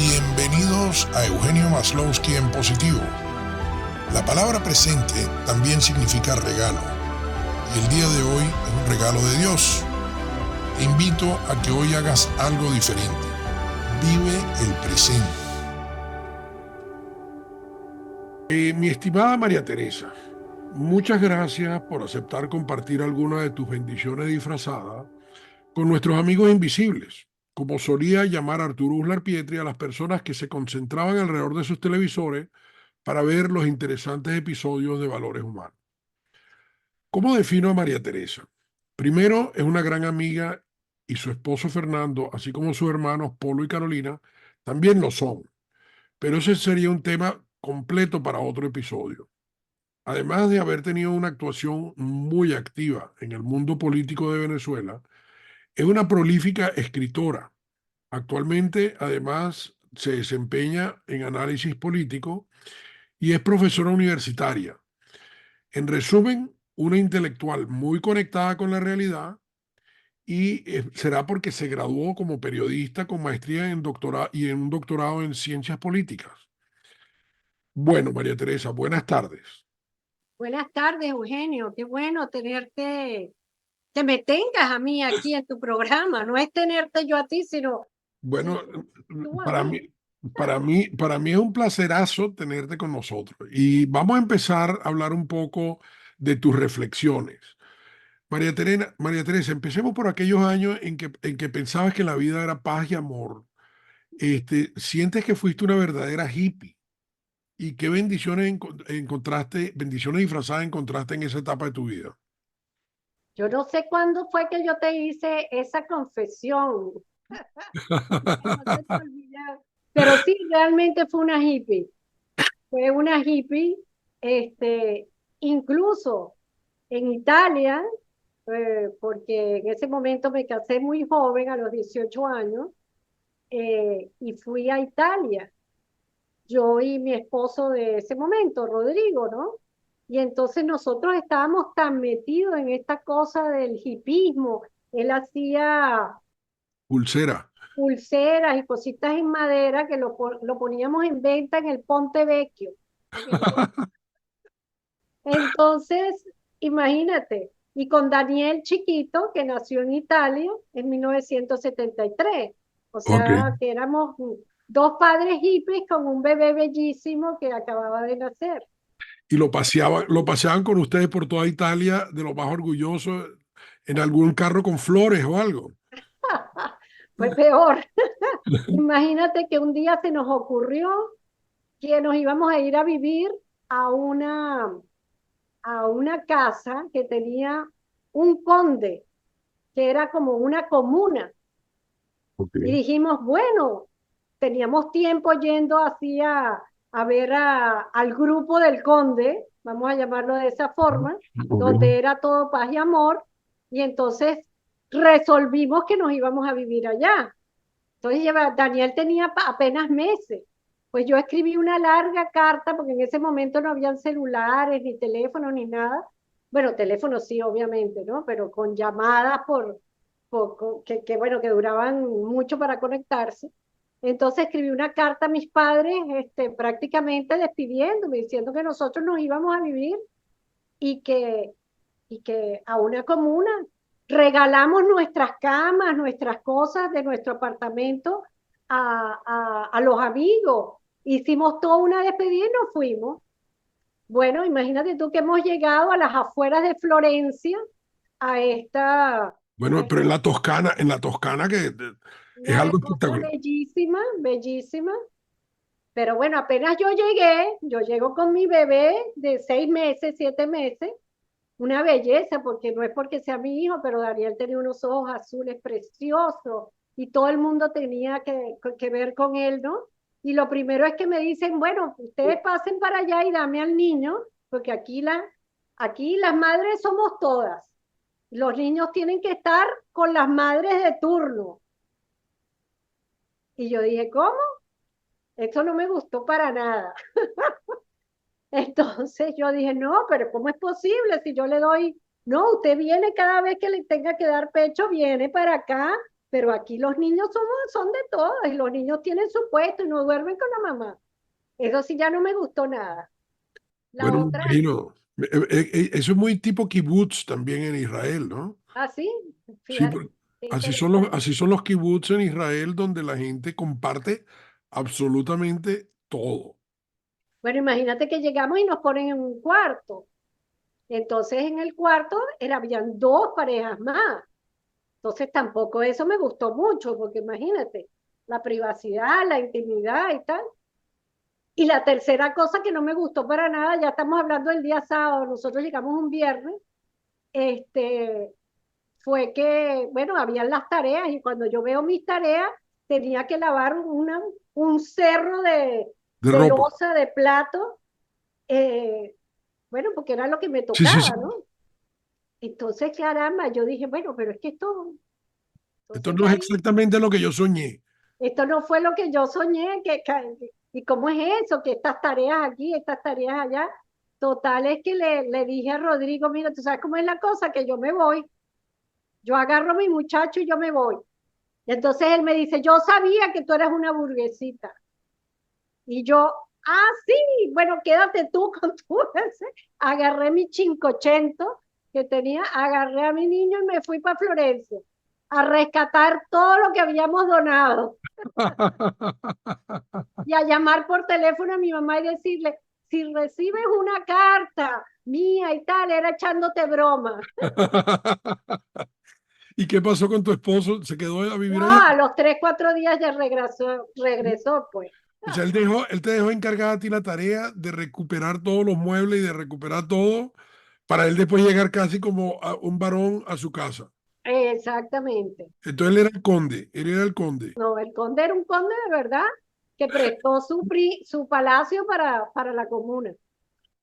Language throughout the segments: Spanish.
Bienvenidos a Eugenio Maslowski en positivo. La palabra presente también significa regalo, y el día de hoy es un regalo de Dios. Te invito a que hoy hagas algo diferente. Vive el presente. Mi estimada María Teresa, muchas gracias por aceptar compartir alguna de tus bendiciones disfrazadas con nuestros amigos invisibles, como solía llamar Arturo Uslar Pietri a las personas que se concentraban alrededor de sus televisores para ver los interesantes episodios de Valores Humanos. ¿Cómo defino a María Teresa? Primero, es una gran amiga y su esposo Fernando, así como sus hermanos Polo y Carolina, también lo son. Pero ese sería un tema completo para otro episodio. Además de haber tenido una actuación muy activa en el mundo político de Venezuela, es una prolífica escritora. Actualmente, además, se desempeña en análisis político y es profesora universitaria. En resumen, una intelectual muy conectada con la realidad y será porque se graduó como periodista con maestría en doctorado y en un doctorado en ciencias políticas. Bueno, María Teresa, buenas tardes. Buenas tardes, Eugenio. Qué bueno tenerte, que me tengas a mí aquí en tu programa. No es tenerte yo a ti, sino Bueno, tú a para mí. mí, para mí es un placerazo tenerte con nosotros y vamos a empezar a hablar un poco de tus reflexiones. María Teresa, empecemos por aquellos años en que pensabas que la vida era paz y amor. ¿Sientes que fuiste una verdadera hippie? ¿Y qué bendiciones encontraste, bendiciones disfrazadas encontraste en esa etapa de tu vida? Yo no sé cuándo fue que yo te hice esa confesión, que no se te olvide. Pero sí, realmente fue una hippie. Fue una hippie, este, incluso en Italia, porque en ese momento me casé muy joven, a los 18 años, y fui a Italia. Yo y mi esposo de ese momento, Rodrigo, ¿no? Y entonces nosotros estábamos tan metidos en esta cosa del hipismo. Él hacía Pulsera. pulseras y cositas en madera que lo poníamos en venta en el Ponte Vecchio. Entonces, imagínate, y con Daniel Chiquito, que nació en Italia en 1973. O Ok. sea, que éramos dos padres hippies con un bebé bellísimo que acababa de nacer. Y lo paseaban con ustedes por toda Italia, de lo más orgulloso, en algún carro con flores o algo. Fue peor. Imagínate que un día se nos ocurrió que nos íbamos a ir a vivir a una, a una casa que tenía un conde, que era como una comuna. Ok, Y dijimos, bueno, teníamos tiempo yendo así a ver al grupo del conde, vamos a llamarlo de esa forma, ok. donde era todo paz y amor, y entonces resolvimos que nos íbamos a vivir allá. Entonces Daniel tenía apenas meses. Pues yo escribí una larga carta, porque en ese momento no habían celulares, ni teléfonos, ni nada. Bueno, teléfono sí, obviamente, ¿no? Pero con llamadas bueno, que duraban mucho para conectarse. Entonces escribí una carta a mis padres, prácticamente despidiéndome, diciendo que nosotros nos íbamos a vivir y que, y que a una comuna regalamos nuestras camas, nuestras cosas de nuestro apartamento a los amigos. Hicimos toda una despedida y nos fuimos. Bueno, imagínate tú que hemos llegado a las afueras de Florencia, a esta, a Bueno, pero esta en la Toscana que es una algo cosa espectacular. bellísima, bellísima. Pero bueno, apenas yo llego con mi bebé de 6 meses, 7 meses, una belleza, porque no es porque sea mi hijo, pero Daniel tenía unos ojos azules preciosos y todo el mundo tenía que ver con él, ¿no? Y lo primero es que me dicen, bueno, ustedes pasen para allá y dame al niño, porque aquí las madres somos todas. Los niños tienen que estar con las madres de turno. Y yo dije, ¿cómo? Esto no me gustó para nada. Entonces yo dije, no, pero ¿cómo es posible si yo le doy, no, usted viene cada vez que le tenga que dar pecho, viene para acá Pero aquí los niños son de todos, y los niños tienen su puesto y no duermen con la mamá. Eso sí ya no me gustó nada. La Bueno, me otra, imagino. Eso es muy tipo kibutz también en Israel, ¿no? así, Sí, fíjate, qué así interesante. son los kibutz en Israel, donde la gente comparte absolutamente todo. Bueno, imagínate que llegamos y nos ponen en un cuarto. Entonces en el cuarto habían dos parejas más. Entonces tampoco eso me gustó mucho, porque imagínate, la privacidad, la intimidad y tal. Y la tercera cosa que no me gustó para nada, ya estamos hablando del día sábado, nosotros llegamos un viernes, este, fue que, bueno, habían las tareas y cuando yo veo mis tareas, tenía que lavar un cerro De de ropa. loza, de plato, eh, bueno, porque era lo que me Sí, sí, tocaba, sí. ¿no? Entonces, caramba, yo dije, bueno, pero es que Esto entonces no ya es ahí, exactamente lo que yo soñé. esto no fue lo que yo soñé, ¿y cómo es eso? Que estas tareas aquí, estas tareas allá. Total es que le dije a Rodrigo, mira, tú sabes cómo es la cosa, que yo me voy, yo agarro a mi muchacho y yo me voy. Y entonces él me dice, yo sabía que tú eras una burguesita. Y yo, sí, bueno, quédate tú con tu. Agarré mi 580 que tenía, agarré a mi niño y me fui para Florencia a rescatar todo lo que habíamos donado y a llamar por teléfono a mi mamá y decirle, si recibes una carta mía y tal, era echándote broma. ¿Y qué pasó con tu esposo? ¿Se quedó a vivir No, allá? a los 3, 4 días ya regresó pues. O sea, él te dejó encargada a ti la tarea de recuperar todos los muebles y de recuperar todo para él después llegar casi como a un varón a su casa. Exactamente. Entonces él era el conde, él era el conde. No, el conde era un conde de verdad que prestó su palacio para la comuna.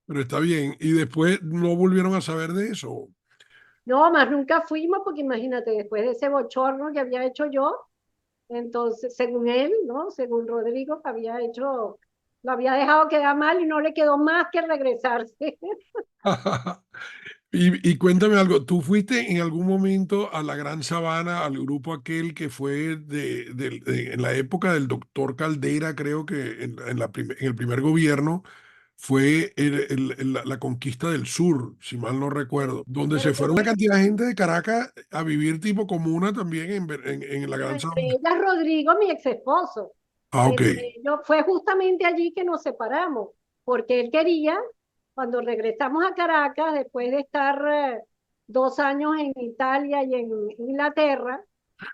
Pero está bien. Y después no volvieron a saber de eso. No, más nunca fuimos porque imagínate, después de ese bochorno que había hecho yo, entonces, según él, ¿no? Según Rodrigo, lo había dejado quedar mal y no le quedó más que regresarse. Y cuéntame algo, ¿tú fuiste en algún momento a la Gran Sabana, al grupo aquel que fue en la época del doctor Caldera, creo que en el primer gobierno, fue la conquista del sur, si mal no recuerdo, donde Pero se yo fueron no, una cantidad de gente de Caracas a vivir tipo comuna también en la bueno, Gran entre Sabana? ellas Rodrigo, mi ex esposo. Ah, ok, Entre ellos, fue justamente allí que nos separamos, porque él quería, cuando regresamos a Caracas, después de estar 2 años en Italia y en Inglaterra,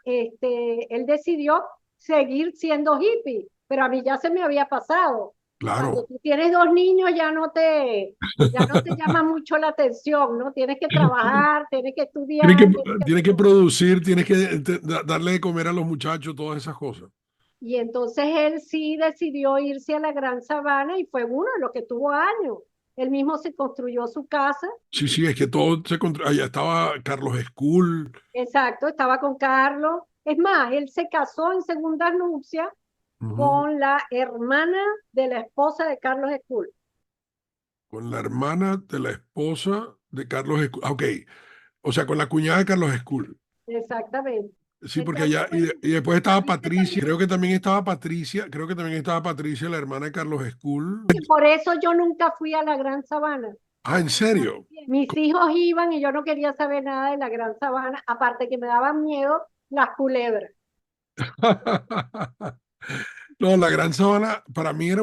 él decidió seguir siendo hippie, pero a mí ya se me había pasado. Cuando claro. tú tienes dos niños ya no te llama mucho la atención, ¿no? Tienes que trabajar, tienes que Tienes que, estudiar, tienes que tienes hacer que cosas. producir, tienes que darle de comer a los muchachos, todas esas cosas. Y entonces él sí decidió irse a la Gran Sabana y fue uno de los que tuvo años. Él mismo se construyó su casa. Sí, sí, es que todo allá estaba Carlos School. Exacto, estaba con Carlos. Es más, él se casó en segundas nupcias Ujú. con la hermana de la esposa de Carlos School. Con la hermana de la esposa de Carlos School. Ah, ok, o sea, con la cuñada de Carlos School. Exactamente. Sí, Es que porque allí allá, fue, y después estaba allí se Patricia, terminó. creo que también estaba Patricia, la hermana de Carlos School. Y por eso yo nunca fui a la Gran Sabana. Ah, ¿en serio? Mis hijos iban y yo no quería saber nada de la Gran Sabana, aparte que me daban miedo las culebras. No, la Gran Sabana para mí era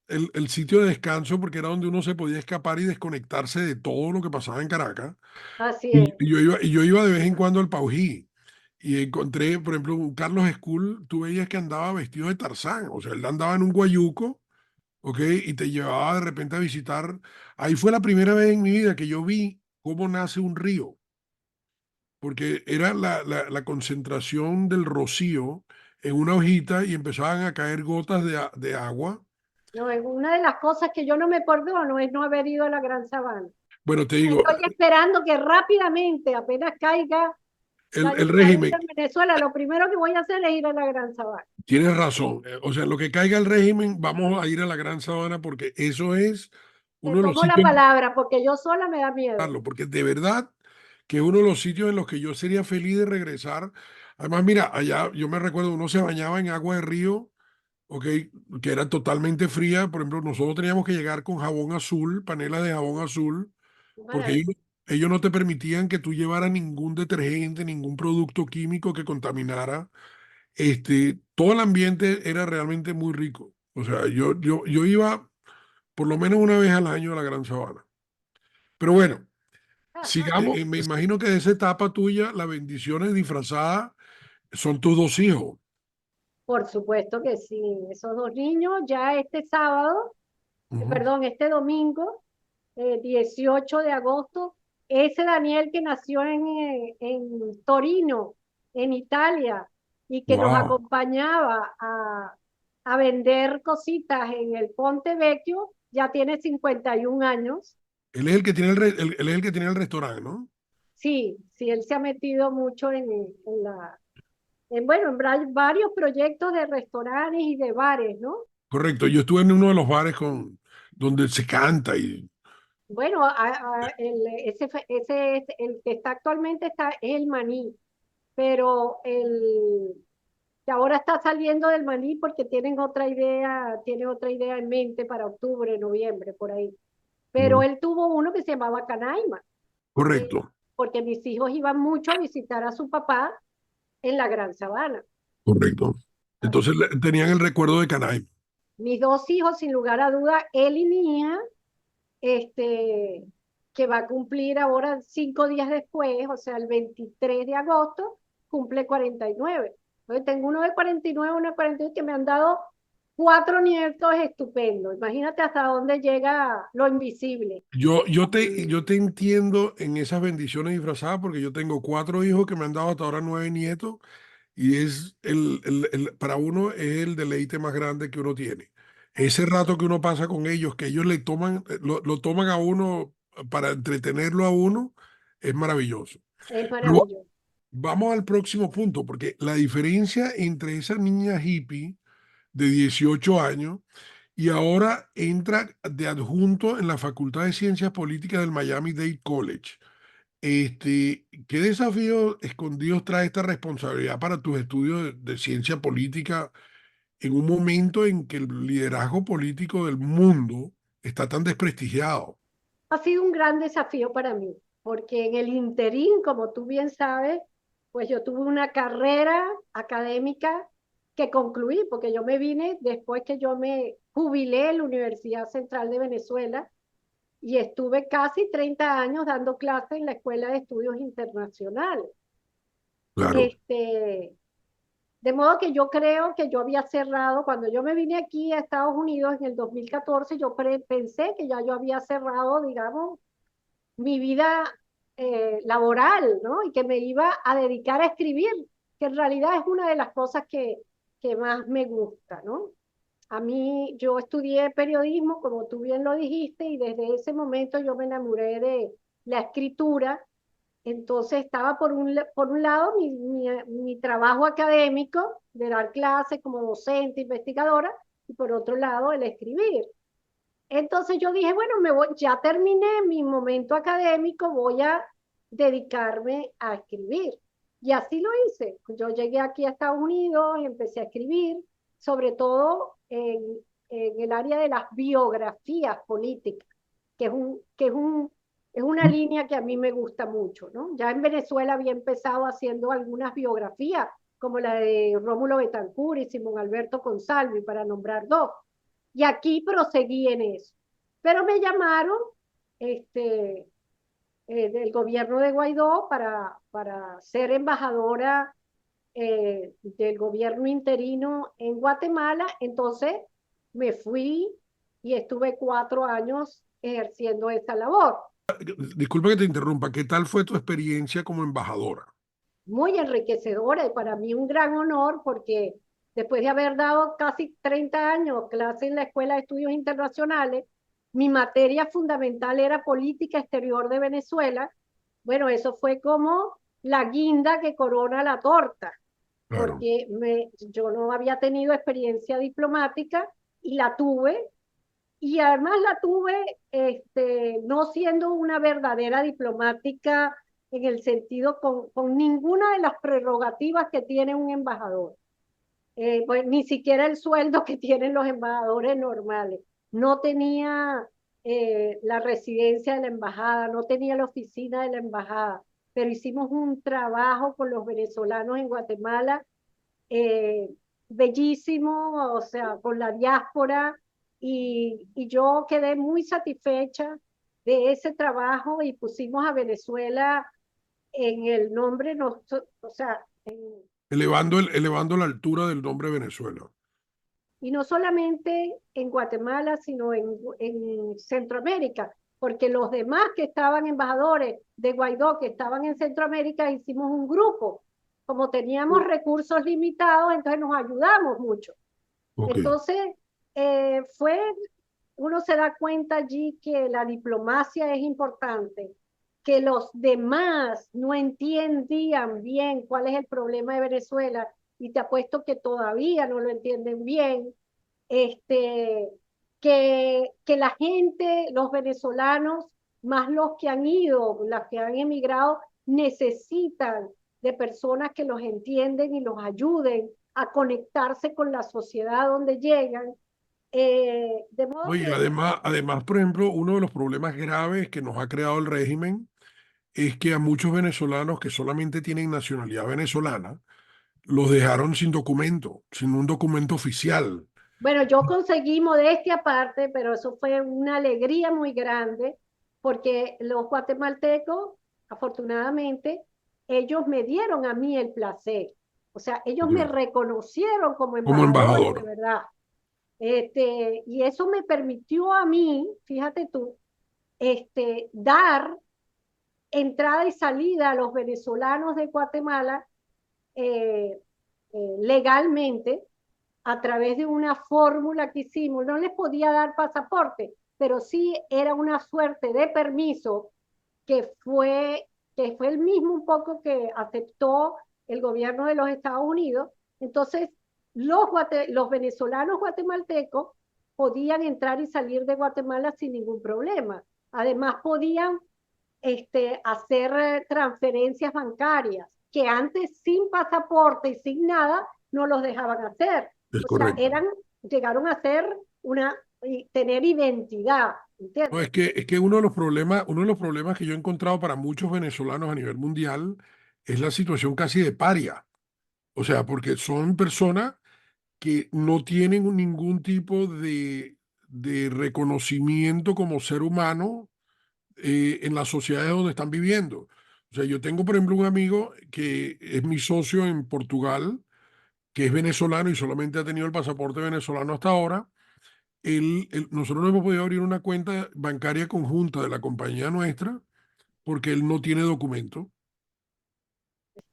el sitio de descanso porque era donde uno se podía escapar y desconectarse de todo lo que pasaba en Caracas. Así Y, es. y yo iba de vez en cuando al Paují y encontré, por ejemplo, un Carlos School, tú veías que andaba vestido de Tarzán, o sea, él andaba en un guayuco, ¿ok? Y te llevaba de repente a visitar. Ahí fue la primera vez en mi vida que yo vi cómo nace un río, porque era la concentración del rocío en una hojita y empezaban a caer gotas de agua. No, es una de las cosas que yo no me perdono es no haber ido a la Gran Sabana. Bueno, te digo, Estoy esperando que rápidamente, apenas caiga la el dictadura régimen, en Venezuela, lo primero que voy a hacer es ir a la Gran Sabana. tienes razón, o sea, en lo que caiga el régimen, vamos a ir a la Gran Sabana porque eso es Te uno de los tomo la sitios, palabra porque yo sola me da miedo. porque de verdad que es uno de los sitios en los que yo sería feliz de regresar. Además, mira, allá yo me recuerdo, uno se bañaba en agua de río, ok, que era totalmente fría. Por ejemplo, nosotros teníamos que llegar con jabón azul, panelas de jabón azul, porque Maravilla. ellos no te permitían que tú llevaras ningún detergente, ningún producto químico que contaminara. Todo el ambiente era realmente muy rico. O sea, yo iba por lo menos una vez al año a la Gran Sabana. Pero bueno, sigamos. Me imagino que de esa etapa tuya, las bendiciones disfrazadas son tus dos hijos. Por supuesto que sí, esos dos niños ya este sábado, Ujú. perdón, este domingo, 18 de agosto, ese Daniel que nació en Torino, en Italia, y que nos Wow. acompañaba a vender cositas en el Ponte Vecchio, ya tiene 51 años. Él es el que tiene él es el que tiene el restaurante, ¿no? Sí, sí, él se ha metido mucho bueno, en varios proyectos de restaurantes y de bares, ¿no? Correcto. Yo estuve en uno de los bares donde se canta y Bueno, ese es el que está actualmente es el maní, pero el que ahora está saliendo del maní porque tiene otra idea en mente para octubre, noviembre, por ahí. Pero mm, él tuvo uno que se llamaba Canaima, eh, correcto, porque mis hijos iban mucho a visitar a su papá en la Gran Sabana. correcto. Así Entonces tenían el recuerdo de Canaima. mis dos hijos, sin lugar a duda, él y mi hija, este, que va a cumplir ahora 5 días después, o sea, el 23 de agosto, cumple 49. Entonces tengo uno de 49, uno de 42 que me han dado cuatro nietos estupendos. Imagínate hasta dónde llega lo invisible. Yo te entiendo en esas bendiciones disfrazadas porque yo tengo cuatro hijos que me han dado hasta ahora nueve nietos y para uno es el deleite más grande que uno tiene. Ese rato que uno pasa con ellos, que ellos lo toman a uno para entretenerlo a uno, es maravilloso. Es Pero maravilloso. vamos al próximo punto, porque la diferencia entre esa niña hippie de 18 años y ahora entra de adjunto en la Facultad de Ciencias Políticas del Miami-Dade College. ¿Qué desafíos escondidos trae esta responsabilidad para tus estudios de ciencia política en un momento en que el liderazgo político del mundo está tan desprestigiado? Ha sido un gran desafío para mí, porque en el interín, como tú bien sabes, pues yo tuve una carrera académica que concluí, porque yo me vine después que yo me jubilé en la Universidad Central de Venezuela y estuve casi 30 años dando clases en la Escuela de Estudios Internacionales. Claro. Este, de modo que yo creo que yo había cerrado, cuando yo me vine aquí a Estados Unidos en el 2014, yo pensé que ya yo había cerrado, digamos, mi vida laboral, ¿no? Y que me iba a dedicar a escribir, que en realidad es una de las cosas que más me gusta, ¿no? A mí, yo estudié periodismo, como tú bien lo dijiste, y desde ese momento yo me enamoré de la escritura. Entonces estaba por un lado mi trabajo académico de dar clases como docente, investigadora, y por otro lado el escribir. Entonces yo dije, bueno, ya terminé mi momento académico, voy a dedicarme a escribir. Y así lo hice. Yo llegué aquí a Estados Unidos, empecé a escribir, sobre todo en el área de las biografías políticas, es una línea que a mí me gusta mucho, ¿no? Ya en Venezuela había empezado haciendo algunas biografías, como la de Rómulo Betancourt y Simón Alberto Consalvi, para nombrar dos. Y aquí proseguí en eso. Pero me llamaron este, del gobierno de Guaidó para ser embajadora del gobierno interino en Guatemala. Entonces me fui y estuve 4 años ejerciendo esa labor. Disculpa que te interrumpa. ¿Qué tal fue tu experiencia como embajadora? Muy enriquecedora y para mí un gran honor porque después de haber dado casi 30 años clase en la Escuela de Estudios Internacionales, mi materia fundamental era política exterior de Venezuela. Bueno, eso fue como la guinda que corona la torta, Claro, porque yo no había tenido experiencia diplomática y la tuve, y además la tuve no siendo una verdadera diplomática en el sentido con ninguna de las prerrogativas que tiene un embajador. Pues, ni siquiera el sueldo que tienen los embajadores normales. No tenía la residencia de la embajada, no tenía la oficina de la embajada, pero hicimos un trabajo con los venezolanos en Guatemala eh, bellísimo, o sea, con la diáspora, y yo quedé muy satisfecha de ese trabajo y pusimos a Venezuela en el nombre, no, o sea, elevando la altura del nombre Venezuela. y no solamente en Guatemala, sino en Centroamérica, porque los demás que estaban embajadores de Guaidó, que estaban en Centroamérica, hicimos un grupo. Como teníamos recursos limitados, entonces nos ayudamos mucho. Ok. Entonces, fue, uno se da cuenta allí que la diplomacia es importante, que los demás no entendían bien cuál es el problema de Venezuela, y te apuesto que todavía no lo entienden bien, este, que la gente, los venezolanos, más los que han ido, los que han emigrado, necesitan de personas que los entienden y los ayuden a conectarse con la sociedad donde llegan. De modo Oye, que, además, por ejemplo, uno de los problemas graves que nos ha creado el régimen es que a muchos venezolanos que solamente tienen nacionalidad venezolana, los dejaron sin documento, sin un documento oficial. bueno, yo conseguí modestia aparte, pero eso fue una alegría muy grande, porque los guatemaltecos, afortunadamente, ellos me dieron a mí el placer. O sea, ellos me Ya. reconocieron como Como embajadores de embajador. verdad. Y eso me permitió a mí, fíjate tú, dar entrada y salida a los venezolanos de Guatemala eh, legalmente a través de una fórmula que hicimos. No les podía dar pasaporte, pero sí era una suerte de permiso que fue, que fue el mismo un poco que aceptó el gobierno de los Estados Unidos. Entonces, los venezolanos guatemaltecos podían entrar y salir de Guatemala sin ningún problema. Además, podían hacer transferencias bancarias, que antes sin pasaporte y sin nada no los dejaban hacer. Es O sea, correcto. llegaron a ser tener identidad, No, ¿entiendes? es que uno de los problemas que yo he encontrado para muchos venezolanos a nivel mundial es la situación casi de paria. O sea, porque son personas que no tienen ningún tipo de reconocimiento como ser humano en las sociedades donde están viviendo. O sea, yo tengo, por ejemplo, un amigo que es mi socio en Portugal, que es venezolano y solamente ha tenido el pasaporte venezolano hasta ahora. Nosotros no hemos podido abrir una cuenta bancaria conjunta de la compañía nuestra porque él no tiene documento.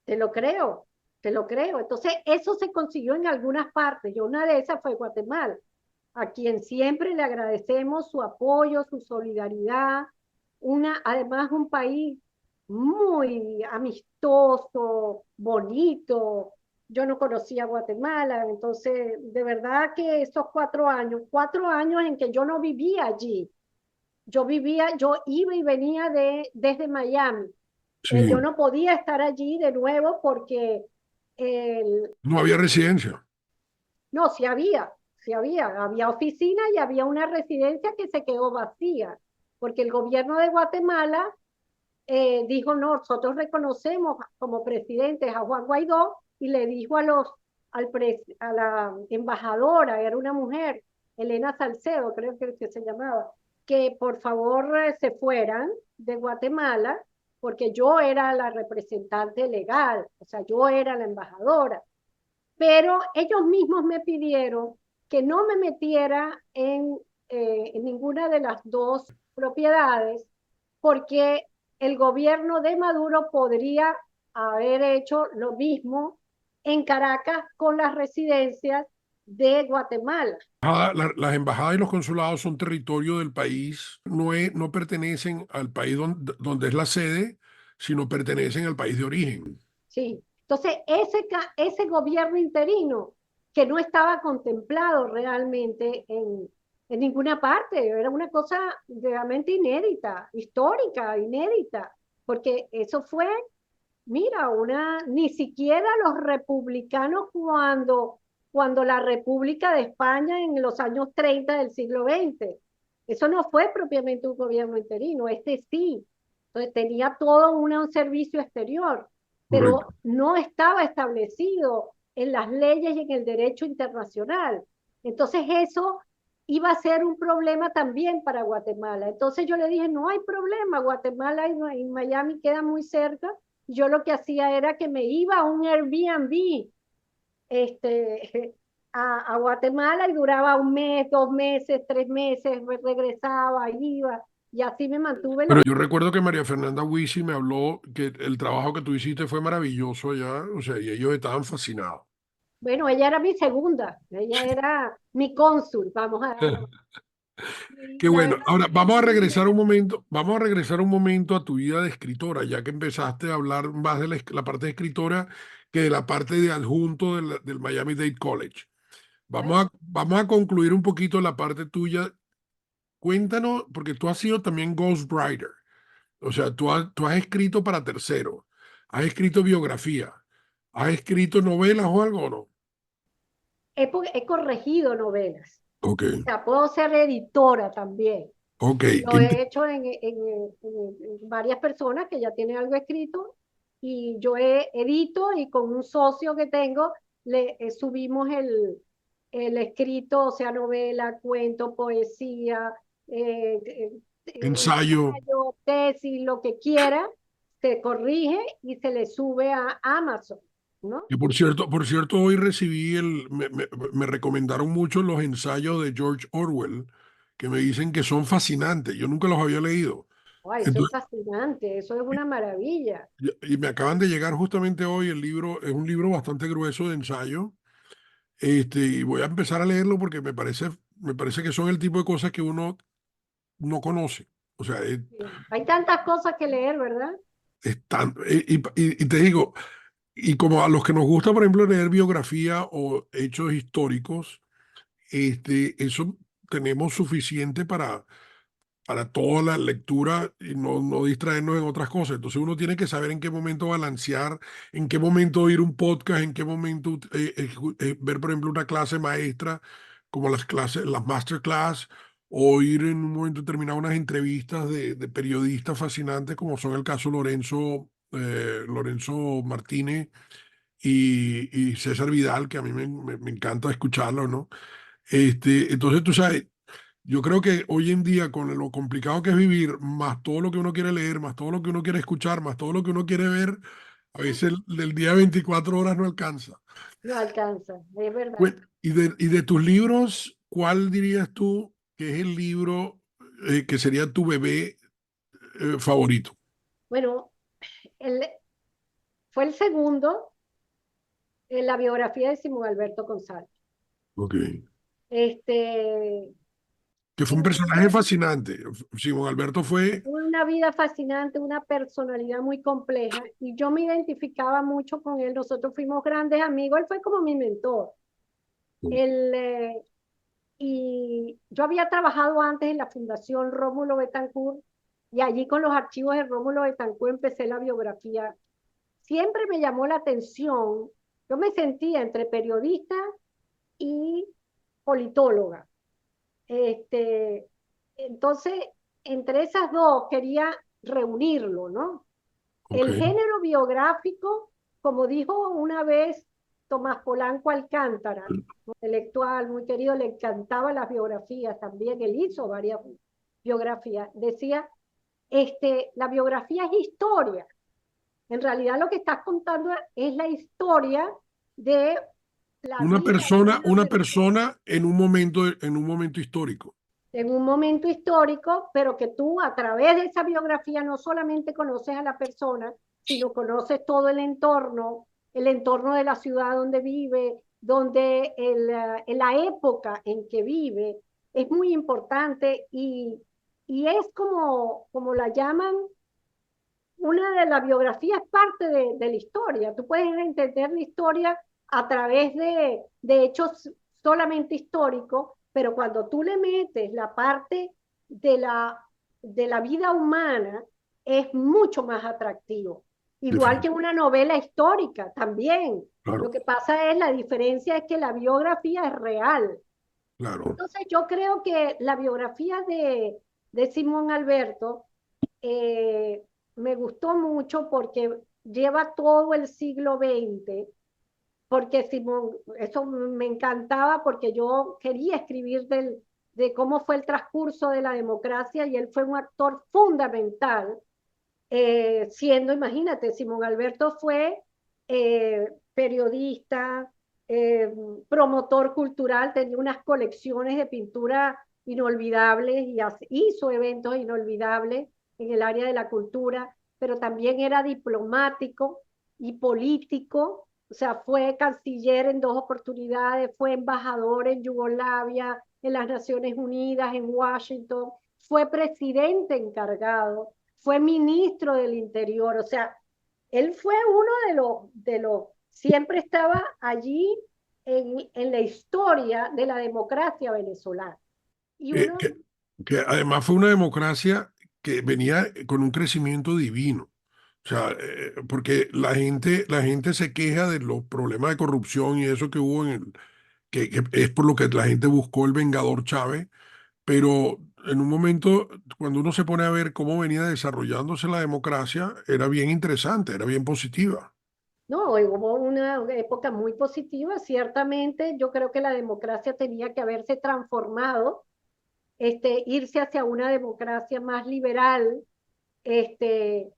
Te lo creo, te lo creo. Entonces, eso se consiguió en algunas partes, y una de esas fue Guatemala, a quien siempre le agradecemos su apoyo, su solidaridad, además un país muy amistoso, bonito. Yo no conocía Guatemala, entonces de verdad que esos 4 años en que yo no vivía allí, yo iba y venía desde Miami. Yo Sí, no podía estar allí de nuevo porque el, no había residencia. no, había oficina y había una residencia que se quedó vacía, porque el gobierno de Guatemala dijo, no, nosotros reconocemos como presidentes a Juan Guaidó, y le dijo a la embajadora, era una mujer, Elena Salcedo, creo que se llamaba, que por favor se fueran de Guatemala, porque yo era la representante legal, o sea, yo era la embajadora. Pero ellos mismos me pidieron que no me metiera en ninguna de las dos propiedades, porque el gobierno de Maduro podría haber hecho lo mismo en Caracas con las residencias de Guatemala. Las embajadas y los consulados son territorio del país, no pertenecen al país donde es la sede, sino pertenecen al país de origen. Sí. Entonces, ese gobierno interino que no estaba contemplado realmente en ninguna parte, era una cosa realmente inédita, histórica, inédita. porque eso fue, mira, ni siquiera los republicanos cuando la República de España en los años 30 del siglo XX, eso no fue propiamente un gobierno interino, este sí. Entonces tenía todo un servicio exterior, correcto. pero no estaba establecido en las leyes y en el derecho internacional. Entonces eso iba a ser un problema también para Guatemala. Entonces yo le dije, no hay problema, Guatemala y Miami quedan muy cerca. Yo lo que hacía era que me iba a un Airbnb a Guatemala y duraba un mes, 2 meses, 3 meses, regresaba, iba, y así me mantuve Pero los... yo recuerdo que María Fernanda Huisi me habló que el trabajo que tú hiciste fue maravilloso allá, o sea, y ellos estaban fascinados. Bueno, ella era mi segunda, ella era mi cónsul, vamos a... Y Qué la bueno. verdad Ahora que vamos a muy regresar un bien. momento, vamos a regresar un momento a tu vida de escritora, ya que empezaste a hablar más de la parte de escritora que de la parte de adjunto del Miami-Dade College. Bueno, Vamos a concluir un poquito la parte tuya. Cuéntanos, porque tú has sido también ghostwriter, o sea, tú has escrito para terceros, has escrito biografía, has escrito novelas o algo, ¿o no? he corregido novelas, Ok, o sea, puedo ser editora también. ok. Lo he hecho en varias personas que ya tienen algo escrito y yo edito y con un socio que tengo subimos el escrito, o sea, novela, cuento, poesía, Ensayo. ensayo, tesis, lo que quiera, se corrige y se le sube a Amazon, ¿no? Y por cierto, hoy recibí me recomendaron mucho los ensayos de George Orwell, que me dicen que son fascinantes. Yo nunca los había leído. Ay, eso es Entonces, fascinante, eso es una maravilla. y me acaban de llegar justamente hoy el libro, es un libro bastante grueso de ensayo. Y voy a empezar a leerlo porque me parece que son el tipo de cosas que uno no conoce. O sea, Sí. Hay tantas cosas que leer, ¿verdad? y te digo, y como a los que nos gusta, por ejemplo, leer biografía o hechos históricos, eso tenemos suficiente para toda la lectura y no distraernos en otras cosas. Entonces uno tiene que saber en qué momento balancear, en qué momento oír un podcast, en qué momento ver, por ejemplo, una clase maestra, como las clases, las masterclass, o ir en un momento determinado a unas entrevistas de periodistas fascinantes, como son el caso Lorenzo Martínez y César Vidal, que a mí me encanta escucharlo, ¿no? Entonces, tú sabes, yo creo que hoy en día, con lo complicado que es vivir, más todo lo que uno quiere leer, más todo lo que uno quiere escuchar, más todo lo que uno quiere ver, a veces el día 24 horas no alcanza. No alcanza, es verdad. Y de tus libros, ¿cuál dirías tú que es el libro que sería tu bebé favorito? Bueno, el, fue el segundo en la biografía de Simón Alberto González. Ok. Este, Que fue un Simón personaje Alberto fascinante. Simón Alberto fue... tuvo una vida fascinante, una personalidad muy compleja y yo me identificaba mucho con él. Nosotros fuimos grandes amigos, él fue como mi mentor. Él, y yo había trabajado antes en la Fundación Rómulo Betancourt y allí con los archivos de Rómulo Betancourt empecé la biografía. Siempre me llamó la atención, yo me sentía entre periodista y politóloga. Este, entonces, entre esas dos quería reunirlo, ¿no? Ok. El género biográfico, como dijo una vez Tomás Polanco Alcántara, un intelectual muy querido, le encantaba las biografías también, él hizo varias biografías, decía, la biografía es historia. En realidad lo que estás contando es la historia de la vida de una Una persona persona en un momento histórico. en un momento histórico, pero que tú a través de esa biografía no solamente conoces a la persona, sino conoces todo el entorno de la ciudad donde vive, donde en la época en que vive, es muy importante y es como la llaman, una de las biografías parte de la historia. Tú puedes entender la historia a través de hechos solamente históricos, pero cuando tú le metes la parte de la vida humana, es mucho más atractivo. Igual que Definitivo. una novela histórica también. Lo Claro, que pasa es, la diferencia es que la biografía es real. claro. Entonces yo creo que la biografía de Simón Alberto eh, me gustó mucho porque lleva todo el siglo XX, porque Simón, eso me encantaba porque yo quería escribir de cómo fue el transcurso de la democracia y él fue un actor fundamental, siendo, imagínate, Simón Alberto fue periodista, eh, promotor cultural, tenía unas colecciones de pintura inolvidables y hizo eventos inolvidables en el área de la cultura, pero también era diplomático y político, o sea, fue canciller en 2 oportunidades, fue embajador en Yugoslavia, en las Naciones Unidas, en Washington, fue presidente encargado, fue ministro del Interior, o sea, él fue uno siempre estaba allí en la historia de la democracia venezolana. Y Eh, uno, que, que además fue una democracia que venía con un crecimiento divino. O sea, porque la gente se queja de los problemas de corrupción y eso que hubo que es por lo que la gente buscó el Vengador Chávez, pero en un momento, cuando uno se pone a ver cómo venía desarrollándose la democracia, era bien interesante, era bien positiva. no, hubo una época muy positiva, ciertamente yo creo que la democracia tenía que haberse transformado, irse hacia una democracia más liberal, este,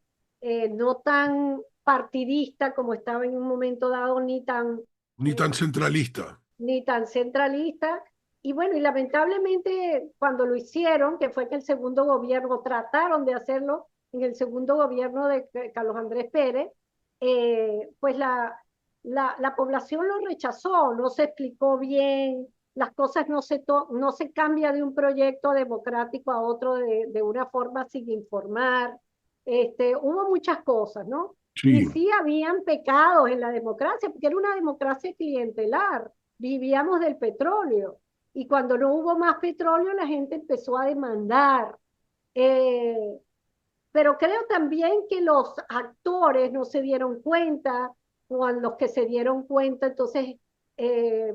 no tan partidista como estaba en un momento dado, Ni eh, tan centralista. ni tan centralista. Y bueno, y lamentablemente cuando lo hicieron, que fue que el segundo gobierno, trataron de hacerlo en el segundo gobierno de Carlos Andrés Pérez, pues la población lo rechazó, no se explicó bien, las cosas no se cambia de un proyecto democrático a otro de una forma sin informar. Hubo muchas cosas, ¿no? Y Sí. sí habían pecados en la democracia, porque era una democracia clientelar, vivíamos del petróleo. Y cuando no hubo más petróleo, la gente empezó a demandar. Eh, pero creo también que los actores no se dieron cuenta, o a los que se dieron cuenta, entonces eh,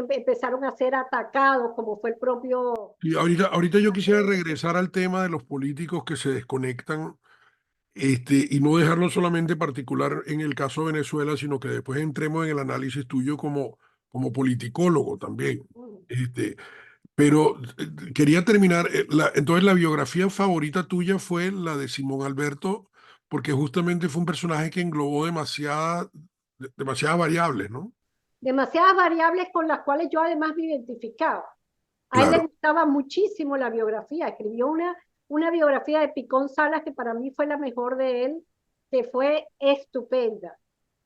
empezaron a ser atacados, como fue el propio Y ahorita yo quisiera Andrés. regresar al tema de los políticos que se desconectan, y no dejarlo solamente particular en el caso de Venezuela, sino que después entremos en el análisis tuyo como politicólogo también. Este, pero quería terminar, entonces la biografía favorita tuya fue la de Simón Alberto, porque justamente fue un personaje que englobó demasiadas variables, ¿no? Demasiadas variables con las cuales yo además me identificaba. A él le Claro. gustaba muchísimo la biografía, escribió una biografía de Picón Salas que para mí fue la mejor de él, que fue estupenda.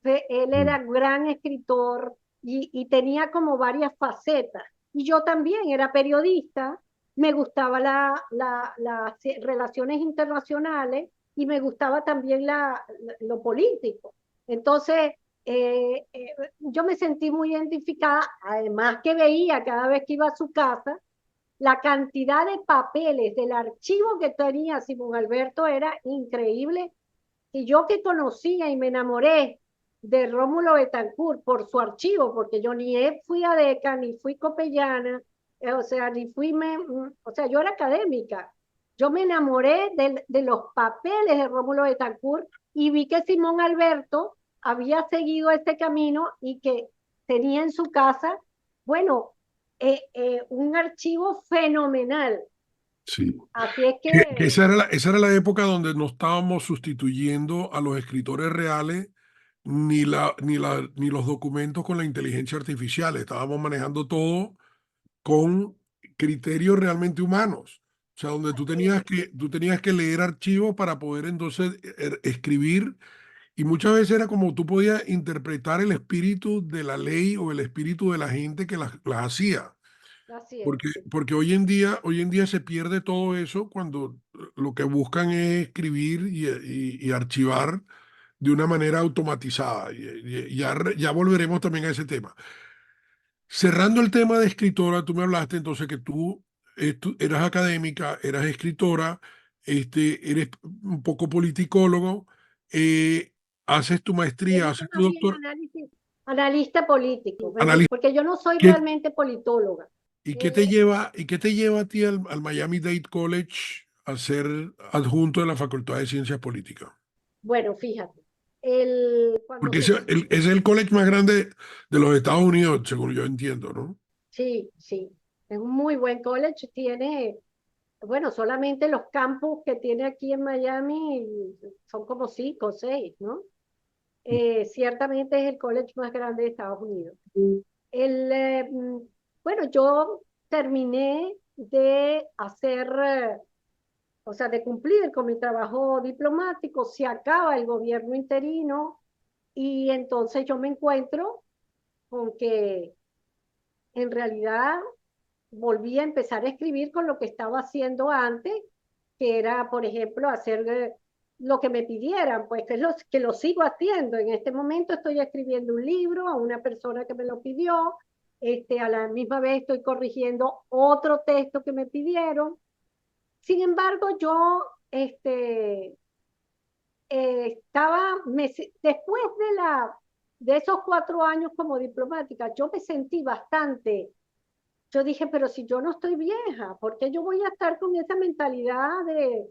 Él era Mm. gran escritor y tenía como varias facetas. Y yo también era periodista, me gustaba las relaciones internacionales y me gustaba también lo político. Entonces, yo me sentí muy identificada, además que veía cada vez que iba a su casa la cantidad de papeles del archivo que tenía Simón Alberto era increíble. Y yo que conocía y me enamoré de Rómulo Betancourt por su archivo, porque yo ni fui adeca, ni fui copellana, o sea, o sea, yo era académica. Yo me enamoré de los papeles de Rómulo Betancourt y vi que Simón Alberto había seguido este camino y que tenía en su casa, bueno, un archivo fenomenal. Sí. Así es Que que, esa era la época donde no estábamos sustituyendo a los escritores reales ni los documentos con la inteligencia artificial. Estábamos manejando todo con criterios realmente humanos. O sea, donde así es, tú tenías que leer archivos para poder entonces escribir, y muchas veces era como tú podías interpretar el espíritu de la ley o el espíritu de la gente que las hacía. así es. Porque hoy en día se pierde todo eso cuando lo que buscan es escribir y archivar de una manera automatizada. Ya volveremos también a ese tema. Cerrando el tema de escritora, tú me hablaste entonces que tú eras académica, eras escritora, eres un poco politicólogo, haces tu Yo maestría, digo haces tu más bien doctor, analista político, analista. porque yo no soy ¿Qué, realmente politóloga. y qué te lleva a ti al Miami-Dade College a ser adjunto de la Facultad de Ciencias Políticas? Bueno, fíjate, cuando Porque se... es el college más grande de los Estados Unidos, según yo entiendo, ¿no? Sí, sí, es un muy buen college, tiene, bueno, solamente los campus que tiene aquí en Miami son como 5 o 6, ¿no? Ciertamente es el college más grande de Estados Unidos. El, bueno, yo terminé de hacer, o sea, de cumplir con mi trabajo diplomático, se acaba el gobierno interino y entonces yo me encuentro con que en realidad volví a empezar a escribir con lo que estaba haciendo antes, que era, por ejemplo, hacer lo que me pidieran, pues que lo sigo haciendo. En este momento estoy escribiendo un libro a una persona que me lo pidió, a la misma vez estoy corrigiendo otro texto que me pidieron. Sin embargo, yo después de esos 4 años como diplomática, yo me sentí bastante. Yo dije, pero si yo no estoy vieja, ¿por qué yo voy a estar con esa mentalidad de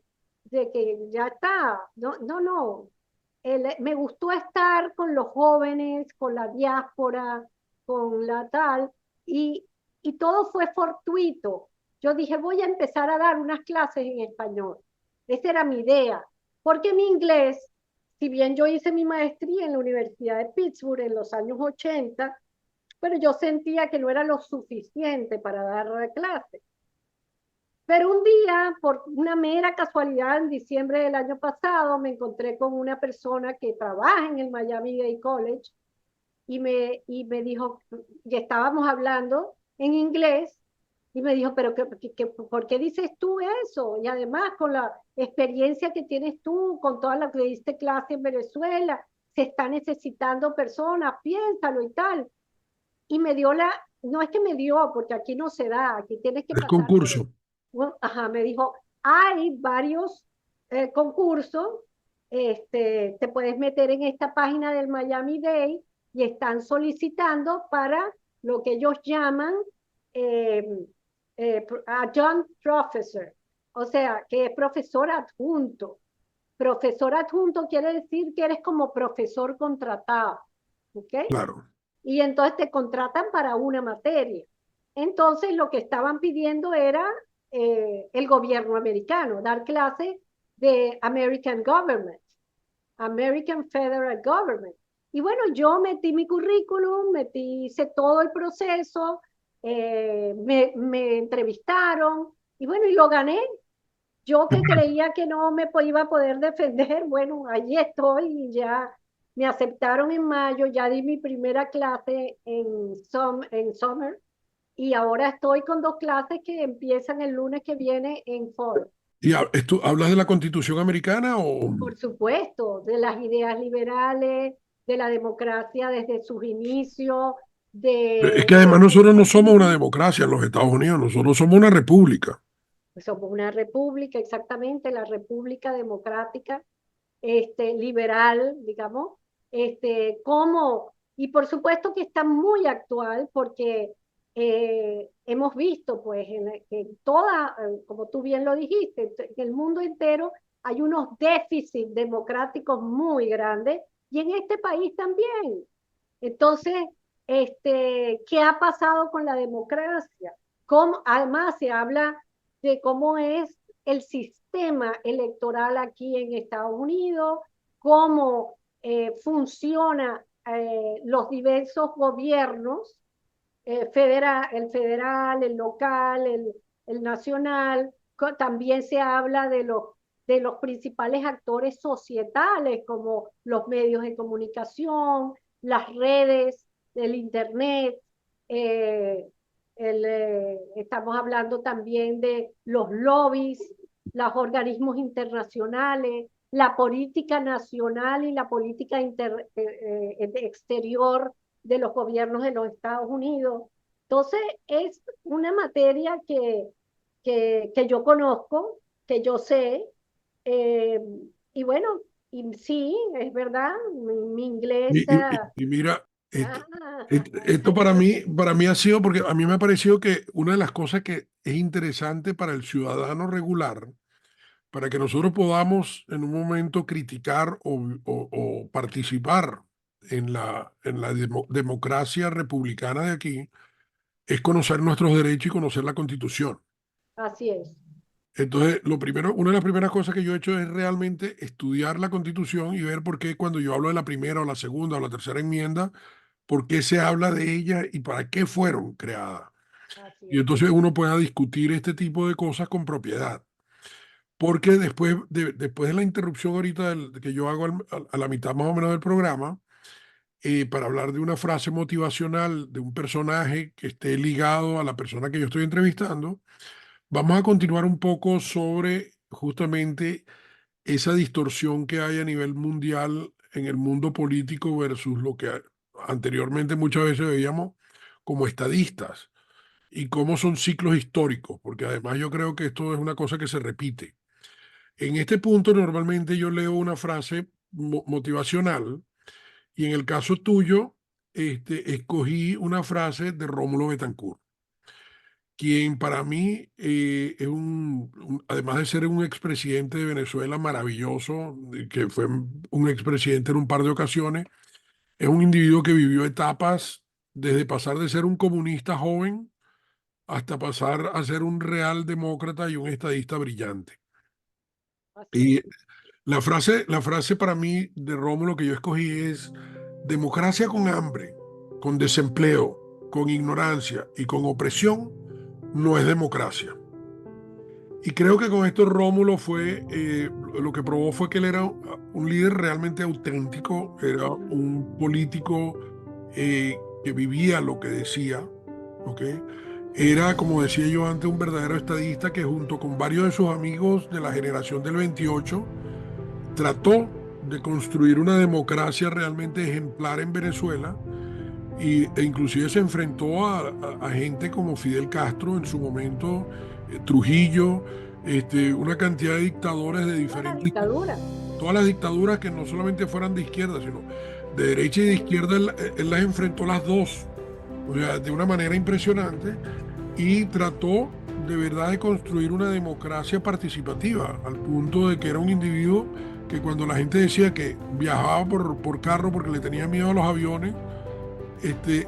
que ya está? No, no, no. Me gustó estar con los jóvenes, con la diáspora, con la tal, y, y todo fue fortuito. Yo dije, voy a empezar a dar unas clases en español. Esa era mi idea, porque mi inglés, si bien yo hice mi maestría en la Universidad de Pittsburgh en los años 80, pero yo sentía que no era lo suficiente para dar clases. Pero un día, por una mera casualidad, en diciembre del año pasado, me encontré con una persona que trabaja en el Miami-Dade College y me dijo, y estábamos hablando en inglés, y me dijo, pero ¿por qué dices tú eso? Y además con la experiencia que tienes tú, con toda la que diste clase en Venezuela, se está necesitando personas, piénsalo y tal. Y me dio no es que me dio, porque aquí no se da, aquí tienes que El pasar por concurso. ajá, me dijo, hay varios concursos, te puedes meter en esta página del Miami Day y están solicitando para lo que ellos llaman eh, adjunct professor, o sea, que es profesor adjunto. Profesor adjunto quiere decir que eres como profesor contratado, ¿ok? Claro. Y entonces te contratan para una materia. Entonces lo que estaban pidiendo era el gobierno americano, dar clases de American Government, American Federal Government. Y bueno, yo metí mi currículum, hice todo el proceso, me entrevistaron y bueno, y lo gané. Yo que creía que no me iba a poder defender, bueno, allí estoy y ya me aceptaron en mayo, ya di mi primera clase en Summer y ahora estoy con 2 clases que empiezan el lunes que viene en Fall. ¿Y esto, hablas de la Constitución americana o...? Por supuesto, de las ideas liberales, de la democracia desde sus inicios, Es que además de nosotros no somos una democracia en los Estados Unidos, nosotros somos una república. somos una república, exactamente, la República Democrática liberal, digamos, y por supuesto que está muy actual porque hemos visto, pues, en toda, como tú bien lo dijiste, en el mundo entero hay unos déficits democráticos muy grandes y en este país también. Entonces, ¿qué ha pasado con la democracia? Además, se habla de cómo es el sistema electoral aquí en Estados Unidos, cómo funciona los diversos gobiernos, el federal, el local, el nacional. También se habla de los principales actores societales, como los medios de comunicación, las redes, el Internet. eh, estamos hablando también de los lobbies, los organismos internacionales, la política nacional y la política exterior de los gobiernos de los Estados Unidos. Entonces, es una materia que yo conozco, que yo sé, Eh, y bueno, y sí, es verdad, mi Y, inglés, y mira, esto, esto bueno, para mí ha sido, porque a mí me ha parecido que una de las cosas que es interesante para el ciudadano regular, para que nosotros podamos en un momento criticar o participar en la democracia republicana de aquí, es conocer nuestros derechos y conocer la Constitución. así es, Entonces, lo primero, una de las primeras cosas que yo he hecho es realmente estudiar la Constitución y ver por qué cuando yo hablo de la primera o la segunda o la tercera enmienda, por qué se habla de ellas y para qué fueron creadas. así Y es, entonces uno pueda discutir este tipo de cosas con propiedad. Porque después de la interrupción ahorita que yo hago a la mitad más o menos del programa, para hablar de una frase motivacional de un personaje que esté ligado a la persona que yo estoy entrevistando, vamos a continuar un poco sobre justamente esa distorsión que hay a nivel mundial en el mundo político versus lo que anteriormente muchas veces veíamos como estadistas y cómo son ciclos históricos, porque además yo creo que esto es una cosa que se repite. En este punto normalmente yo leo una frase motivacional y en el caso tuyo escogí una frase de Rómulo Betancourt, quien para mí es además de ser un expresidente de Venezuela maravilloso, que fue un expresidente en un par de ocasiones, es un individuo que vivió etapas desde pasar de ser un comunista joven hasta pasar a ser un real demócrata y un estadista brillante. así es. Y la frase para mí de Rómulo que yo escogí es: democracia con hambre, con desempleo, con ignorancia y con opresión no es democracia. Y creo que con esto Rómulo fue, lo que probó fue que él era un líder realmente auténtico, era un político que vivía lo que decía, ¿ok? Era, como decía yo antes, un verdadero estadista que junto con varios de sus amigos de la generación del 28 trató de construir una democracia realmente ejemplar en Venezuela e inclusive se enfrentó a gente como Fidel Castro en su momento, Trujillo, una cantidad de dictadores de Toda la diferentes, dictadura, todas las dictaduras que no solamente fueran de izquierda, sino de derecha y de izquierda, él las enfrentó las dos, o sea, de una manera impresionante y trató de verdad de construir una democracia participativa, al punto de que era un individuo que cuando la gente decía que viajaba por carro porque le tenía miedo a los aviones,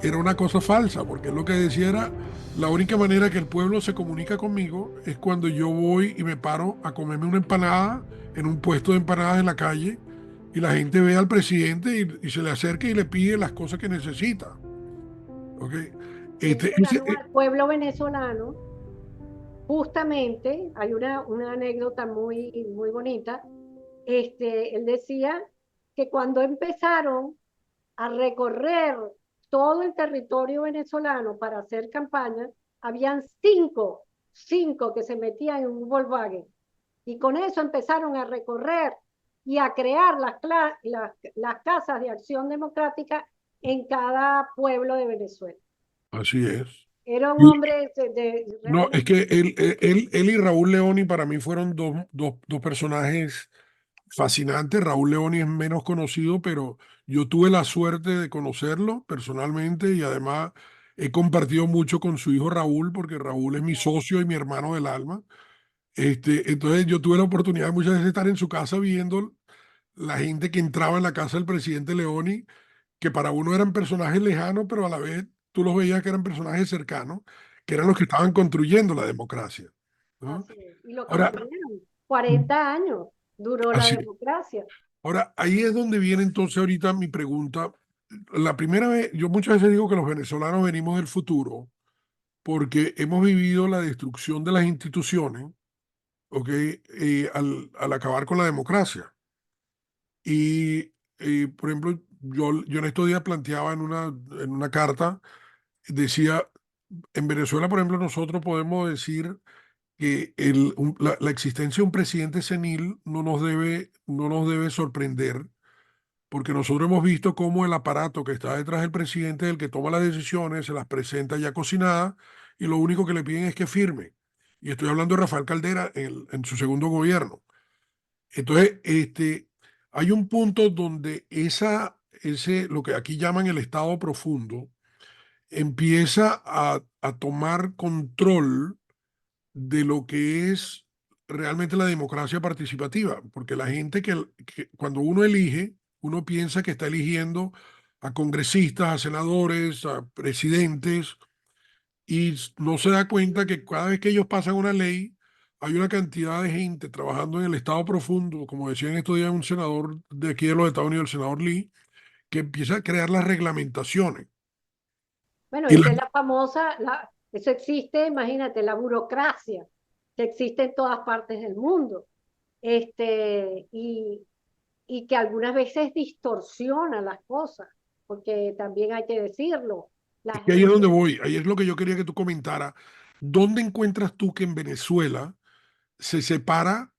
era una cosa falsa, porque él lo que decía era: la única manera que el pueblo se comunica conmigo es cuando yo voy y me paro a comerme una empanada en un puesto de empanadas en la calle y la gente ve al presidente y se le acerca y le pide las cosas que necesita. ¿Ok? él Este, le ese, ganó al pueblo venezolano, justamente, hay una anécdota muy, muy bonita, él decía que cuando empezaron a recorrer todo el territorio venezolano para hacer campaña, habían cinco que se metían en un Volkswagen. Y con eso empezaron a recorrer y a crear las casas de acción democrática en cada pueblo de Venezuela. así es. Era un Y hombre no, es realmente, que él y Raúl Leoni para mí fueron dos personajes fascinante. Raúl Leoni es menos conocido, pero yo tuve la suerte de conocerlo personalmente y además he compartido mucho con su hijo Raúl, porque Raúl es mi socio y mi hermano del alma. Entonces yo tuve la oportunidad muchas veces de estar en su casa viendo la gente que entraba en la casa del presidente Leoni, que para uno eran personajes lejanos, pero a la vez tú los veías que eran personajes cercanos, que eran los que estaban construyendo la democracia, ¿no? así es, y lo Ahora, construyeron. 40 años duró la así. democracia. Ahora, ahí es donde viene entonces ahorita mi pregunta. La primera vez, yo muchas veces digo que los venezolanos venimos del futuro porque hemos vivido la destrucción de las instituciones, ¿ok? Al acabar con la democracia. Y, por ejemplo, yo en estos días planteaba en una carta, decía: en Venezuela, por ejemplo, nosotros podemos decir que la existencia de un presidente senil no nos debe sorprender, porque nosotros hemos visto cómo el aparato que está detrás del presidente es el que toma las decisiones, se las presenta ya cocinadas y lo único que le piden es que firme. Y estoy hablando de Rafael Caldera en su segundo gobierno. Entonces, hay un punto donde lo que aquí llaman el estado profundo, empieza a tomar control de lo que es realmente la democracia participativa, porque la gente que cuando uno elige, uno piensa que está eligiendo a congresistas, a senadores, a presidentes, y no se da cuenta que cada vez que ellos pasan una ley, hay una cantidad de gente trabajando en el estado profundo, como decía en estos días un senador de aquí de los Estados Unidos, el senador Lee, que empieza a crear las reglamentaciones. Bueno, Y esa es la famosa, eso existe, imagínate, la burocracia que existe en todas partes del mundo. Este, y que algunas veces distorsiona las cosas, porque también hay que decirlo, la es que ahí es donde gente, voy, ahí es lo que yo quería que tú comentaras. ¿Dónde encuentras tú que en Venezuela se separa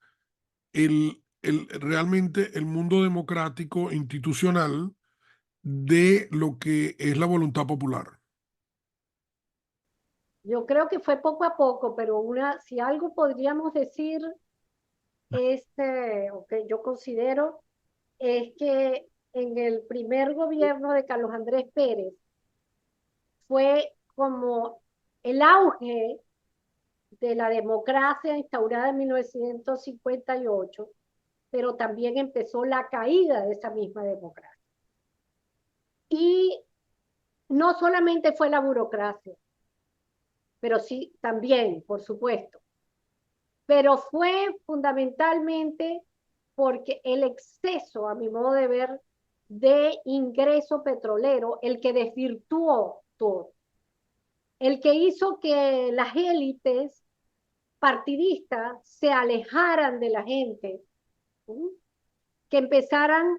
realmente el mundo democrático institucional de lo que es la voluntad popular? yo creo que fue poco a poco, pero si algo podríamos decir, o que yo considero, es que en el primer gobierno de Carlos Andrés Pérez fue como el auge de la democracia instaurada en 1958, pero también empezó la caída de esa misma democracia. Y no solamente fue la burocracia, pero sí también, por supuesto, pero fue fundamentalmente porque el exceso, a mi modo de ver, de ingreso petrolero, el que desvirtuó todo, el que hizo que las élites partidistas se alejaran de la gente, ¿sí? Que empezaran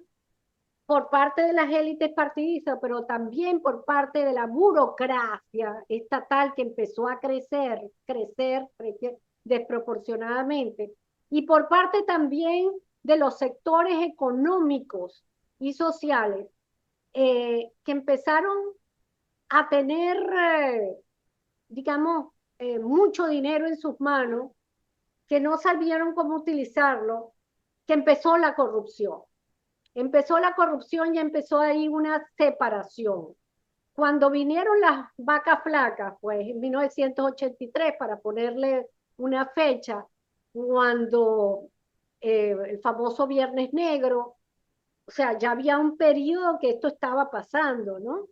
por parte de las élites partidistas, pero también por parte de la burocracia estatal que empezó a crecer desproporcionadamente, y por parte también de los sectores económicos y sociales que empezaron a tener, digamos, mucho dinero en sus manos, que no sabieron cómo utilizarlo, que empezó la corrupción. Empezó la corrupción y empezó ahí una separación. Cuando vinieron las vacas flacas, pues en 1983, para ponerle una fecha, cuando el famoso Viernes Negro, o sea, ya había un periodo que esto estaba pasando, ¿no?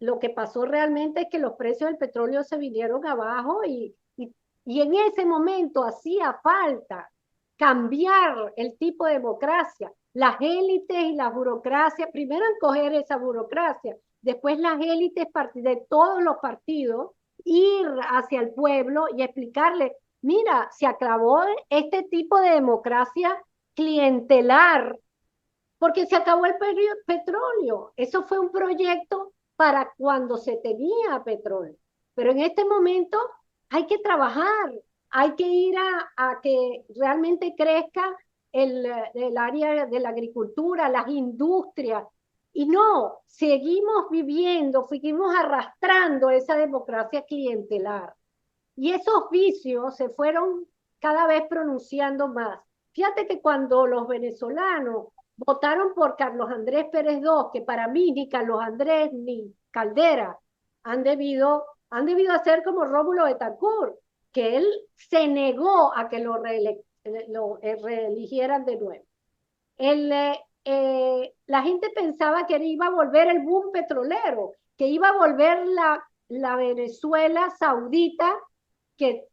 Lo que pasó realmente es que los precios del petróleo se vinieron abajo y en ese momento hacía falta cambiar el tipo de democracia. Las élites y la burocracia, primero encoger esa burocracia, después las élites de todos los partidos, ir hacia el pueblo y explicarle, mira, se acabó este tipo de democracia clientelar porque se acabó el petróleo. Eso fue un proyecto para cuando se tenía petróleo. Pero en este momento hay que trabajar, hay que ir a que realmente crezca el área de la agricultura, las industrias. Y no, seguimos viviendo, seguimos arrastrando esa democracia clientelar. Y esos vicios se fueron cada vez pronunciando más. Fíjate que cuando los venezolanos votaron por Carlos Andrés Pérez II, que para mí ni Carlos Andrés ni Caldera han debido hacer como Rómulo Betancourt, que él se negó a que lo reeligieran de nuevo. La gente pensaba que iba a volver el boom petrolero, que iba a volver la Venezuela saudita que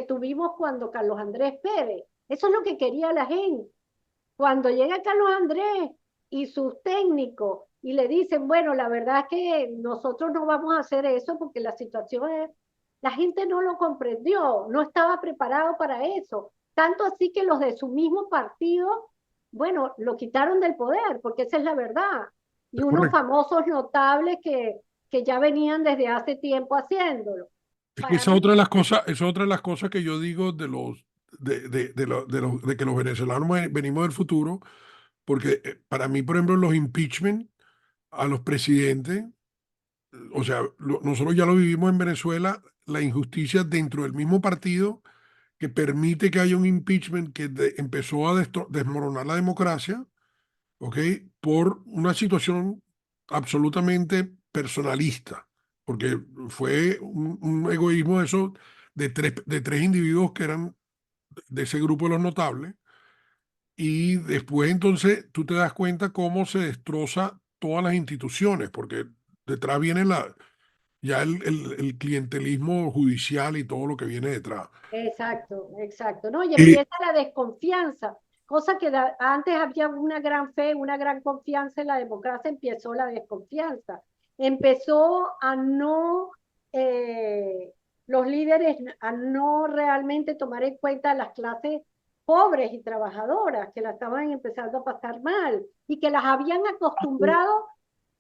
tuvimos cuando Carlos Andrés Pérez. Eso es lo que quería la gente. Cuando llega Carlos Andrés y sus técnicos y le dicen, bueno, la verdad es que nosotros no vamos a hacer eso porque la situación es, la gente no lo comprendió, no estaba preparado para eso. Tanto así que los de su mismo partido, bueno, lo quitaron del poder, porque esa es la verdad. Y Es unos correcto. famosos notables que ya venían desde hace tiempo haciéndolo. Es que Para esa es mí, otra de las cosas, esa es otra de las cosas que yo digo de que los venezolanos venimos del futuro, porque para mí, por ejemplo, los impeachment a los presidentes, o sea, nosotros ya lo vivimos en Venezuela, la injusticia dentro del mismo partido que permite que haya un impeachment que empezó a desmoronar la democracia, ¿ok? Por una situación absolutamente personalista, porque fue un egoísmo de eso de tres individuos que eran de ese grupo de los notables, y después entonces tú te das cuenta cómo se destroza todas las instituciones, porque detrás viene ya el clientelismo judicial y todo lo que viene detrás. Exacto, exacto. No, y Y empieza la desconfianza, cosa que antes había una gran fe, una gran confianza en la democracia, empezó la desconfianza. Empezó a no, eh, los líderes a no realmente tomar en cuenta las clases pobres y trabajadoras que la estaban empezando a pasar mal y que las habían acostumbrado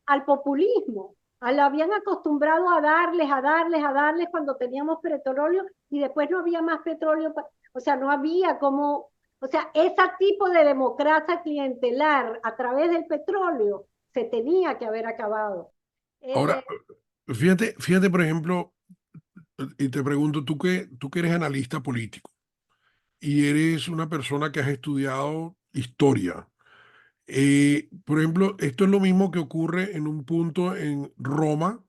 al populismo. La habían acostumbrado a darles, a darles, a darles cuando teníamos petróleo y después no había más petróleo, o sea, no había como, o sea, ese tipo de democracia clientelar a través del petróleo se tenía que haber acabado. El, ahora, fíjate, por ejemplo, y te pregunto, tú que eres analista político y eres una persona que has estudiado historia. Por ejemplo, esto es lo mismo que ocurre en un punto en Roma,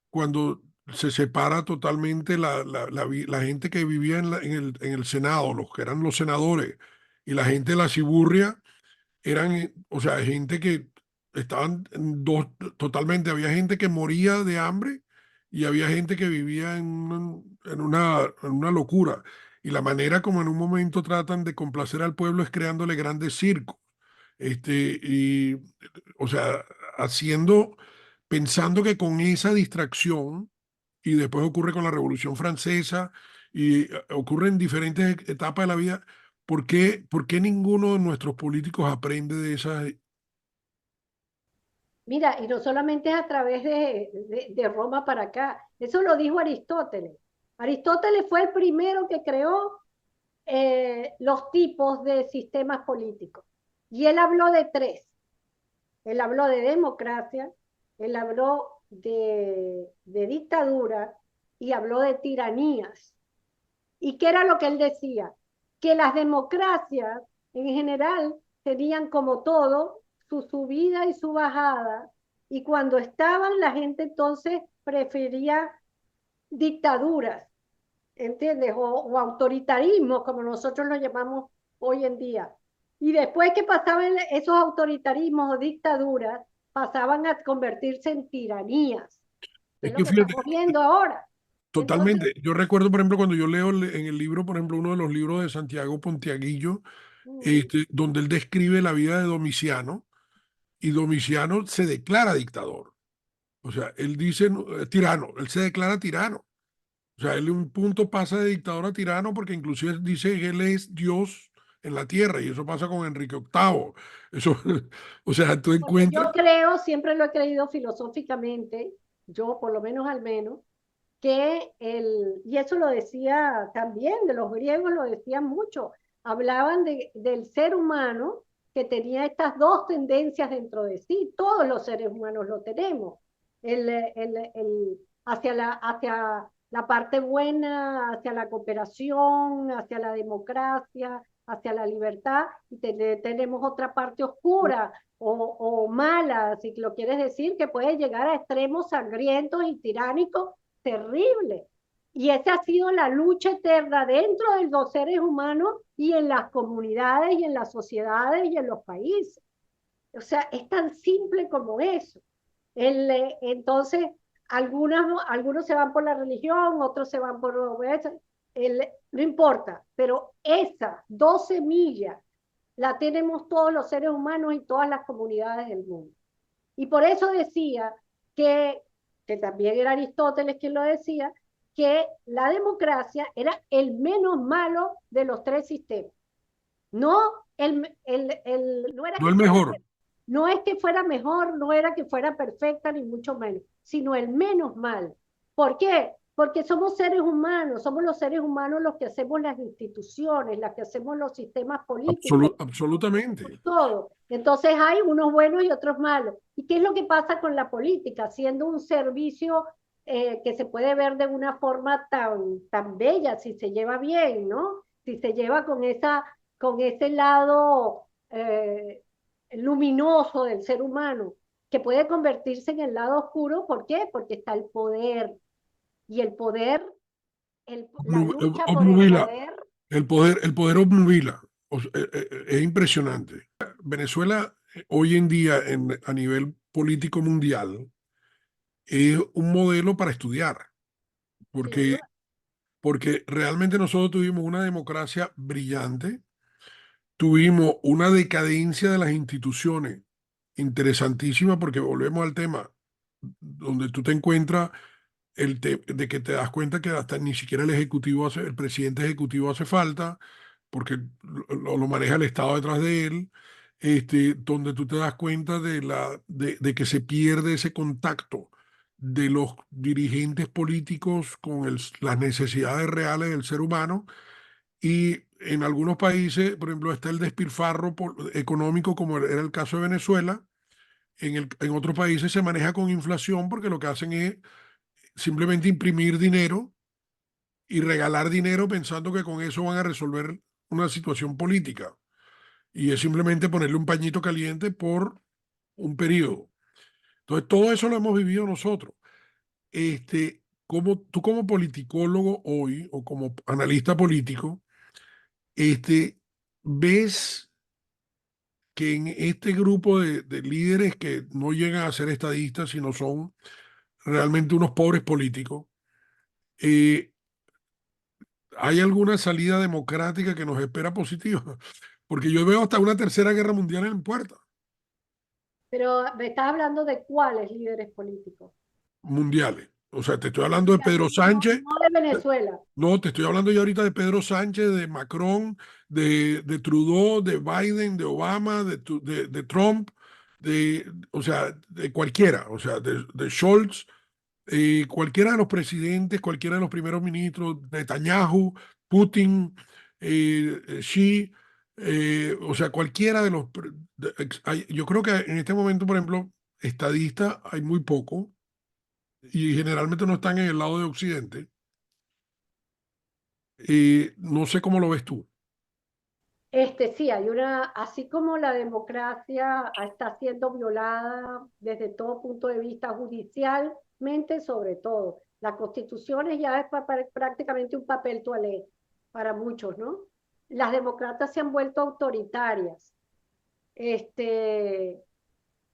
cuando se separa totalmente la gente que vivía en el Senado, los que eran los senadores, y la gente de la ciburria eran, o sea, gente que estaban en dos, totalmente, había gente que moría de hambre y había gente que vivía en una locura. Y la manera como en un momento tratan de complacer al pueblo es creándole grandes circos. Y, o sea, pensando que con esa distracción, y después ocurre con la Revolución Francesa, y ocurre en diferentes etapas de la vida. ¿Por qué ninguno de nuestros políticos aprende de esas? Mira, y no solamente es a través de Roma para acá, eso lo dijo Aristóteles. Aristóteles fue el primero que creó los tipos de sistemas políticos. Y él habló de tres. Él habló de democracia, él habló de dictadura y habló de tiranías. ¿Y qué era lo que él decía? Que las democracias en general tenían como todo su subida y su bajada, y cuando estaban la gente entonces prefería dictaduras, ¿entiendes? O autoritarismo, como nosotros lo llamamos hoy en día. Y después que pasaban esos autoritarismos o dictaduras, pasaban a convertirse en tiranías, que Es es lo que que fíjate, estamos viendo ahora. Entonces, totalmente. Yo recuerdo, por ejemplo, cuando yo leo en el libro, por ejemplo, uno de los libros de Santiago Pontiaguillo, donde él describe la vida de Domiciano, y Domiciano se declara dictador. O sea, él dice no, tirano, él se declara tirano. O sea, él en un punto pasa de dictador a tirano porque inclusive dice que él es Dios en la tierra, y eso pasa con Enrique VIII. Eso, o sea, tú porque encuentras, yo creo, siempre lo he creído filosóficamente, yo por lo menos al menos, que y eso lo decía también, de los griegos lo decían mucho, hablaban del ser humano que tenía estas dos tendencias dentro de sí, todos los seres humanos lo tenemos, hacia la parte buena, hacia la cooperación, hacia la democracia, hacia la libertad, y tenemos otra parte oscura o mala, si lo quieres decir, que puede llegar a extremos sangrientos y tiránicos terrible. Y esa ha sido la lucha eterna dentro de los seres humanos y en las comunidades y en las sociedades y en los países. O sea, es tan simple como eso. Entonces, algunos se van por la religión, otros se van por no importa, pero esas dos semillas la tenemos todos los seres humanos y todas las comunidades del mundo. Y por eso decía que, que también era Aristóteles quien lo decía, que la democracia era el menos malo de los tres sistemas. No, no era no que el fuera, mejor. no es que fuera mejor, no era que fuera perfecta, ni mucho menos, sino el menos mal. ¿Por qué? Porque somos seres humanos, somos los seres humanos los que hacemos las instituciones, las que hacemos los sistemas políticos, Absolutamente. todo. Entonces hay unos buenos y otros malos. ¿Y qué es lo que pasa con la política? Siendo un servicio que se puede ver de una forma tan bella, si se lleva bien, ¿no? si se lleva con ese lado luminoso del ser humano, que puede convertirse en el lado oscuro. ¿Por qué? Porque está el poder. Y el poder, la lucha por el Obnubila, poder. el poder obnubila. Es impresionante. Venezuela hoy en día a nivel político mundial es un modelo para estudiar, Sin porque, duda. porque realmente nosotros tuvimos una democracia brillante, tuvimos una decadencia de las instituciones interesantísima, porque volvemos al tema donde tú te encuentras de que te das cuenta que hasta ni siquiera el presidente ejecutivo hace falta, porque lo maneja el Estado detrás de él, donde tú te das cuenta de que se pierde ese contacto de los dirigentes políticos con las necesidades reales del ser humano. Y en algunos países, por ejemplo, está el despilfarro económico, como era el caso de Venezuela. En otros países se maneja con inflación porque lo que hacen es simplemente imprimir dinero y regalar dinero pensando que con eso van a resolver una situación política. Y es simplemente ponerle un pañito caliente por un periodo. Entonces, todo eso lo hemos vivido nosotros. Tú como politicólogo hoy o como analista político, ves que en este grupo de líderes que no llegan a ser estadistas, sino son realmente unos pobres políticos, eh, ¿hay alguna salida democrática que nos espera positiva? Porque yo veo hasta una tercera guerra mundial en puerta, Pero me estás hablando de cuáles líderes políticos. mundiales. O sea, te estoy hablando de Mundiales, Pedro no, Sánchez, no de Venezuela. no, te estoy hablando ya ahorita de Pedro Sánchez, de Macron, de Trudeau, de Biden, de Obama, de Trump, o sea, de cualquiera, o sea, de Scholz, cualquiera de los presidentes, cualquiera de los primeros ministros, Netanyahu, Putin, Xi, o sea, cualquiera de los... yo creo que en este momento, por ejemplo, estadistas hay muy poco y generalmente no están en el lado de Occidente. No sé cómo lo ves tú. Sí, hay así como la democracia está siendo violada desde todo punto de vista judicialmente, sobre todo. La constitución ya es prácticamente un papel toalé para muchos, ¿no? Las democracias se han vuelto autoritarias. Este,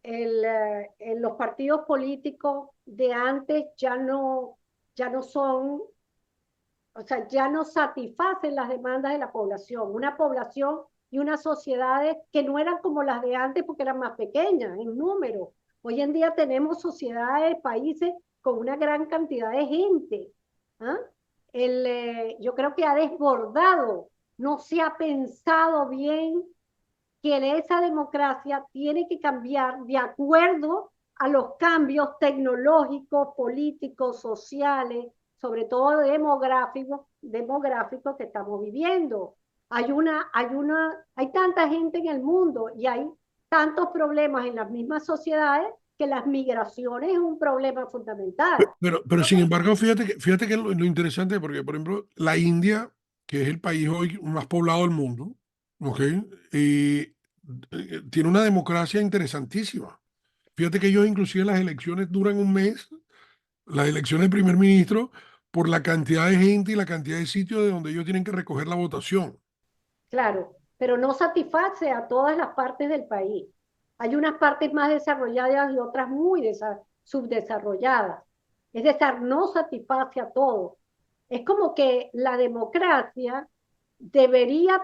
los partidos políticos de antes ya no son, o sea, ya no satisfacen las demandas de la población. Una población y unas sociedades que no eran como las de antes porque eran más pequeñas en número. Hoy en día tenemos sociedades, países con una gran cantidad de gente. ¿Ah? Yo creo que ha desbordado, no se ha pensado bien que esa democracia tiene que cambiar de acuerdo a los cambios tecnológicos, políticos, sociales, sobre todo demográficos que estamos viviendo. Hay tanta gente en el mundo y hay tantos problemas en las mismas sociedades que las migraciones es un problema fundamental. Pero sin embargo, fíjate que lo interesante, porque por ejemplo, la India, que es el país hoy más poblado del mundo, ¿ok? Eh, Tiene una democracia interesantísima. Fíjate que ellos inclusive las elecciones duran un mes, las elecciones de primer ministro, por la cantidad de gente y la cantidad de sitios de donde ellos tienen que recoger la votación. Claro, pero no satisface a todas las partes del país. Hay unas partes más desarrolladas y otras muy subdesarrolladas. Es decir, no satisface a todos. Es como que la democracia debería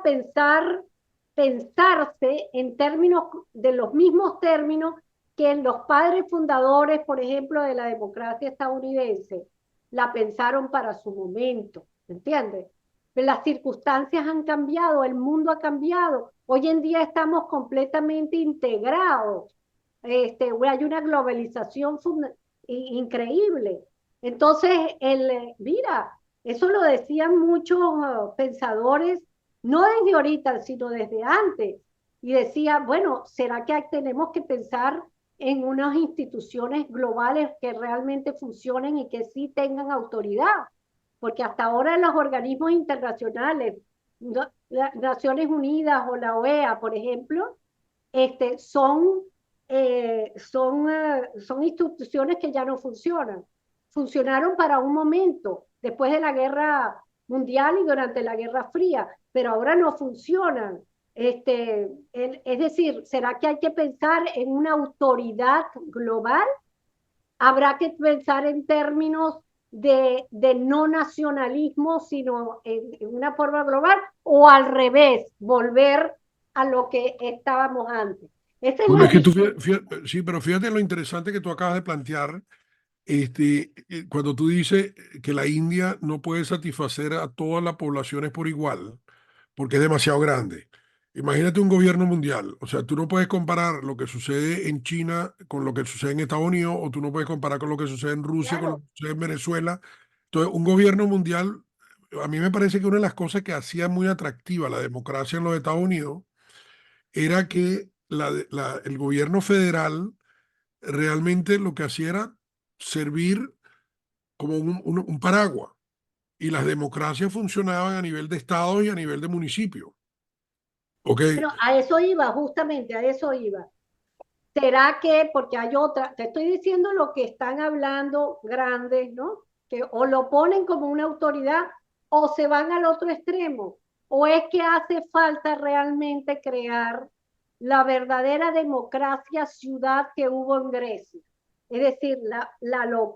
pensarse en términos de los mismos términos que en los padres fundadores, por ejemplo, de la democracia estadounidense, la pensaron para su momento, ¿entiendes? Las circunstancias han cambiado, el mundo ha cambiado. Hoy en día estamos completamente integrados. Hay una globalización increíble. Entonces, mira, eso lo decían muchos pensadores, no desde ahorita, sino desde antes. Y decía, bueno, ¿será que tenemos que pensar en unas instituciones globales que realmente funcionen y que sí tengan autoridad? Porque hasta ahora los organismos internacionales las Naciones Unidas o la OEA, por ejemplo, son instituciones que ya no funcionan. Funcionaron para un momento, después de la Guerra Mundial y durante la Guerra Fría, pero ahora no funcionan. Es decir, ¿será que hay que pensar en una autoridad global? Habrá que pensar en términos de no nacionalismo, sino en una forma global, o al revés, volver a lo que estábamos antes. Esa es Bueno, la es que tú, discusión. sí, pero fíjate lo interesante que tú acabas de plantear, cuando tú dices que la India no puede satisfacer a todas las poblaciones por igual, porque es demasiado grande. Imagínate un gobierno mundial, o sea, tú no puedes comparar lo que sucede en China con lo que sucede en Estados Unidos, o tú no puedes comparar con lo que sucede en Rusia, con lo Claro, que sucede en Venezuela. Entonces, un gobierno mundial, a mí me parece que una de las cosas que hacía muy atractiva la democracia en los Estados Unidos era que el gobierno federal realmente lo que hacía era servir como un paraguas, y las democracias funcionaban a nivel de estados y a nivel de municipios. ¿Ok? pero a eso iba, justamente a eso iba. ¿Será que, porque hay otra, te estoy diciendo lo que están hablando grandes, ¿no? Que o lo ponen como una autoridad o se van al otro extremo, o es que hace falta realmente crear la verdadera democracia ciudad que hubo en Grecia, es decir, la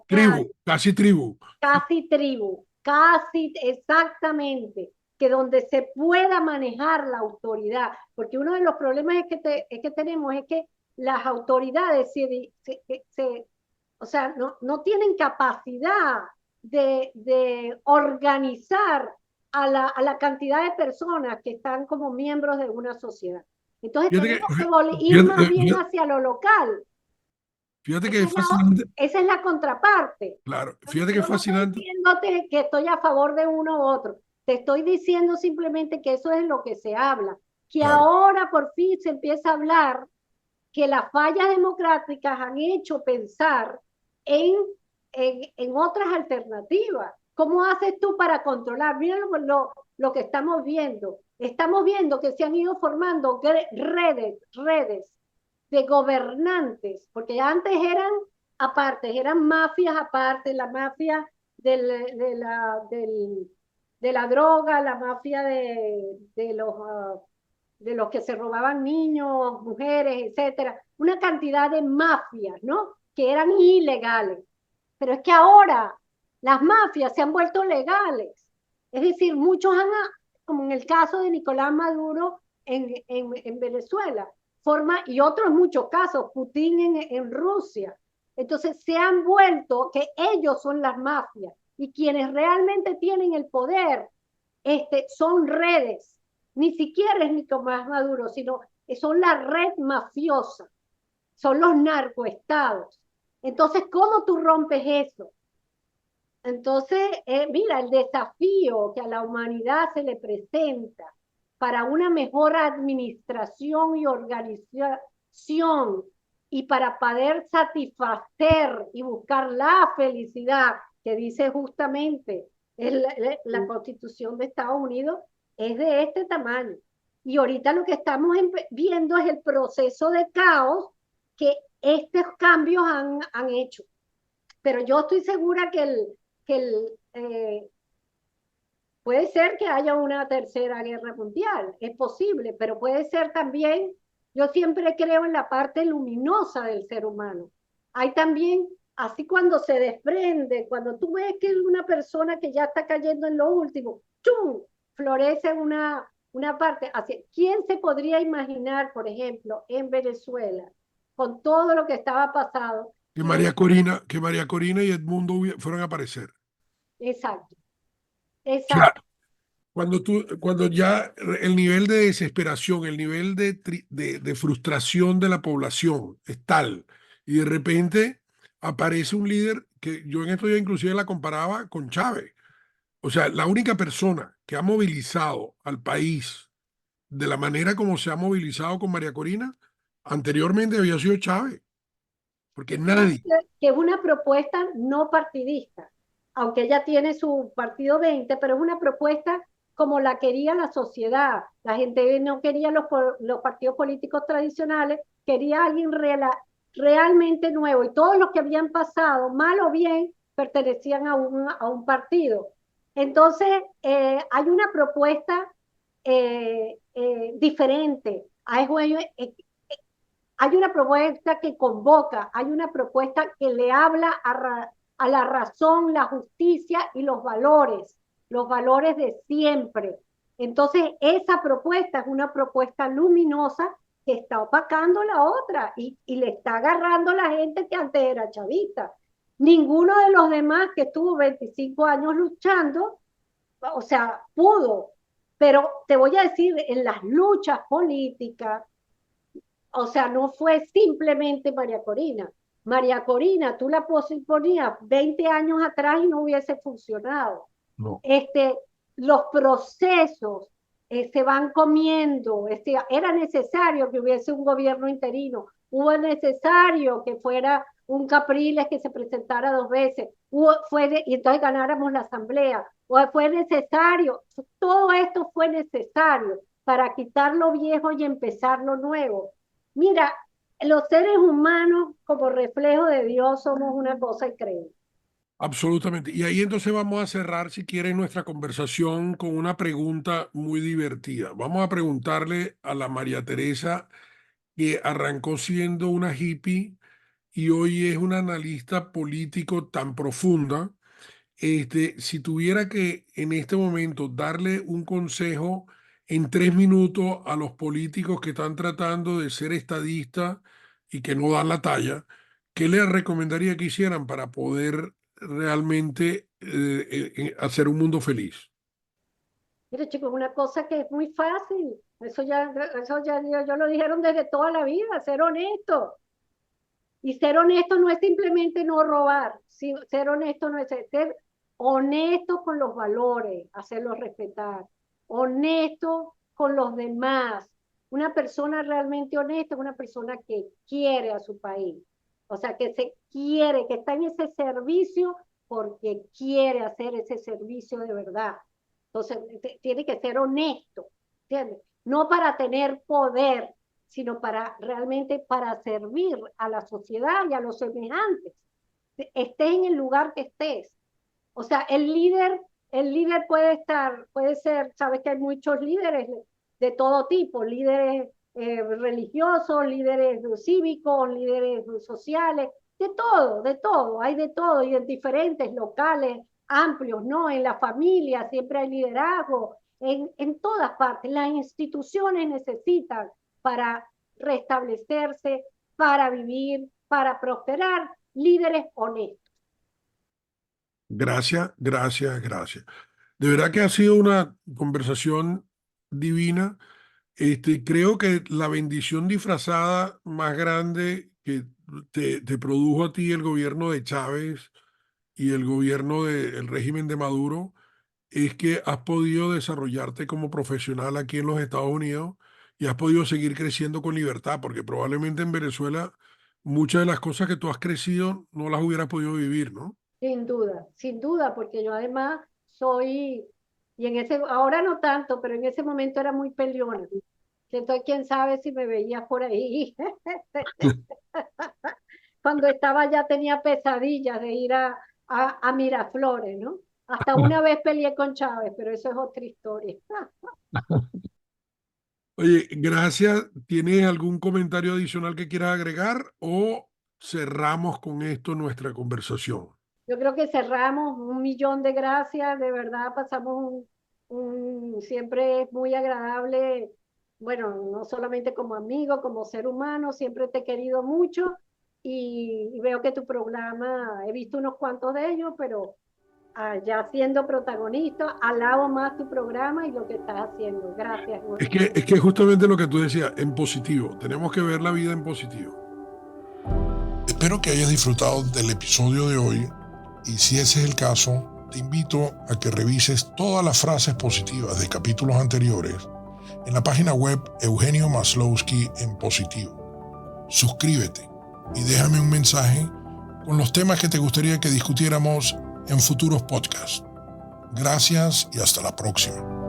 Tribu, local, casi tribu. casi tribu, casi exactamente, que donde se pueda manejar la autoridad, porque uno de los problemas es que tenemos es que las autoridades o sea, no tienen capacidad de organizar a la cantidad de personas que están como miembros de una sociedad. Entonces Fíjate que, tenemos que ir fíjate, más bien hacia lo local. fíjate que es fascinante, Esa es la contraparte. claro, fíjate que es Yo no estoy fascinante, diciéndote que estoy a favor de uno u otro. Te estoy diciendo simplemente que eso es lo que se habla. Que claro. ahora por fin se empieza a hablar que las fallas democráticas han hecho pensar en, en otras alternativas. ¿Cómo haces tú para controlar? Mira lo que estamos viendo. Estamos viendo que se han ido formando redes de gobernantes, porque antes eran aparte, eran mafias aparte, la mafia de la droga, la mafia de los que se robaban niños, mujeres, etcétera, una cantidad de mafias, ¿no? Que eran ilegales. Pero es que ahora las mafias se han vuelto legales. Es decir, muchos han, como en el caso de Nicolás Maduro en Venezuela, y otros muchos casos, Putin en Rusia. Entonces se han vuelto que ellos son las mafias y quienes realmente tienen el poder son redes. Ni siquiera es Nicolás Maduro, sino son la red mafiosa, son los narcoestados. Entonces, ¿cómo tú rompes eso? Entonces, mira, el desafío que a la humanidad se le presenta para una mejor administración y organización y para poder satisfacer y buscar la felicidad que dice justamente la Constitución de Estados Unidos, es de este tamaño. Y ahorita lo que estamos viendo es el proceso de caos que estos cambios han hecho. Pero yo estoy segura que puede ser que haya una tercera guerra mundial, es posible, pero puede ser también, yo siempre creo en la parte luminosa del ser humano. Hay también, así cuando se desprende, cuando tú ves que es una persona que ya está cayendo en lo último, ¡chum! Florece una parte. Así, ¿quién se podría imaginar, por ejemplo, en Venezuela, con todo lo que estaba pasado, Que María Corina y Edmundo fueron a aparecer. exacto, O sea, exacto. cuando ya el nivel de desesperación, el nivel de frustración de la población es tal, y de repente aparece un líder que yo en esto ya inclusive la comparaba con Chávez. O sea, la única persona que ha movilizado al país de la manera como se ha movilizado con María Corina, anteriormente había sido Chávez, porque Fíjate nadie, que es una propuesta no partidista, aunque ella tiene su partido 20, pero es una propuesta como la quería la sociedad. La gente no quería los partidos políticos tradicionales, quería alguien realmente nuevo. Y todos los que habían pasado, mal o bien, pertenecían a un partido. Entonces, hay una propuesta diferente. Hay una propuesta que convoca, hay una propuesta que le habla a la razón, la justicia y los valores de siempre. Entonces, esa propuesta es una propuesta luminosa que está opacando la otra y le está agarrando a la gente que antes era chavista. Ninguno de los demás que estuvo 25 años luchando, o sea, pudo. Pero te voy a decir, en las luchas políticas, o sea, no fue simplemente María Corina. María Corina, tú la ponías 20 años atrás y no hubiese funcionado. No. Los procesos se van comiendo. Era necesario que hubiese un gobierno interino. Hubo necesario que fuera un Capriles que se presentara 2 veces. Y entonces ganáramos la asamblea. Fue necesario. Todo esto fue necesario para quitar lo viejo y empezar lo nuevo. Mira, los seres humanos como reflejo de Dios somos una cosa increíble. Absolutamente. Y ahí entonces vamos a cerrar, si quieren, nuestra conversación con una pregunta muy divertida. Vamos a preguntarle a la María Teresa, que arrancó siendo una hippie y hoy es una analista político tan profunda. Si tuviera que en este momento darle un consejo en 3 minutos a los políticos que están tratando de ser estadistas y que no dan la talla, ¿qué les recomendaría que hicieran para poder realmente hacer un mundo feliz? Mire, chicos, una cosa que es muy fácil. Eso ya yo lo dijeron desde toda la vida, ser honesto. Y ser honesto no es simplemente no robar. Ser honesto no es ser honesto con los valores, hacerlos respetar. Honesto con los demás. Una persona realmente honesta es una persona que quiere a su país. O sea, que se quiere, que está en ese servicio porque quiere hacer ese servicio de verdad. Entonces, tiene que ser honesto, ¿entiendes? No para tener poder, sino realmente para servir a la sociedad y a los semejantes. Estés en el lugar que estés. O sea, el líder puede ser, sabes que hay muchos líderes de todo tipo, líderes religiosos, líderes cívicos, líderes sociales, de todo, hay de todo, y en diferentes locales, amplios, ¿no? En la familia siempre hay liderazgo, en todas partes. Las instituciones necesitan para restablecerse, para vivir, para prosperar, líderes honestos. Gracias, gracias, gracias. De verdad que ha sido una conversación divina. Creo que la bendición disfrazada más grande que te produjo a ti el gobierno de Chávez y el gobierno del régimen de Maduro es que has podido desarrollarte como profesional aquí en los Estados Unidos y has podido seguir creciendo con libertad, porque probablemente en Venezuela muchas de las cosas que tú has crecido no las hubieras podido vivir, ¿no? Sin duda, porque yo además soy, ahora no tanto, pero en ese momento era muy peleona. Entonces, quién sabe si me veías por ahí. Cuando estaba ya tenía pesadillas de ir a Miraflores, ¿no? Hasta una vez peleé con Chávez, pero eso es otra historia. Oye, gracias. ¿Tienes algún comentario adicional que quieras agregar o cerramos con esto nuestra conversación? Yo creo que cerramos 1 millón de gracias, de verdad pasamos siempre es muy agradable, bueno, no solamente como amigo, como ser humano, siempre te he querido mucho y veo que tu programa, he visto unos cuantos de ellos, pero ya siendo protagonista, alabo más tu programa y lo que estás haciendo. Gracias. Es que justamente lo que tú decías, en positivo, tenemos que ver la vida en positivo. Espero que hayas disfrutado del episodio de hoy y si ese es el caso, te invito a que revises todas las frases positivas de capítulos anteriores en la página web Eugenio Maslowski en Positivo. Suscríbete y déjame un mensaje con los temas que te gustaría que discutiéramos en futuros podcasts. Gracias y hasta la próxima.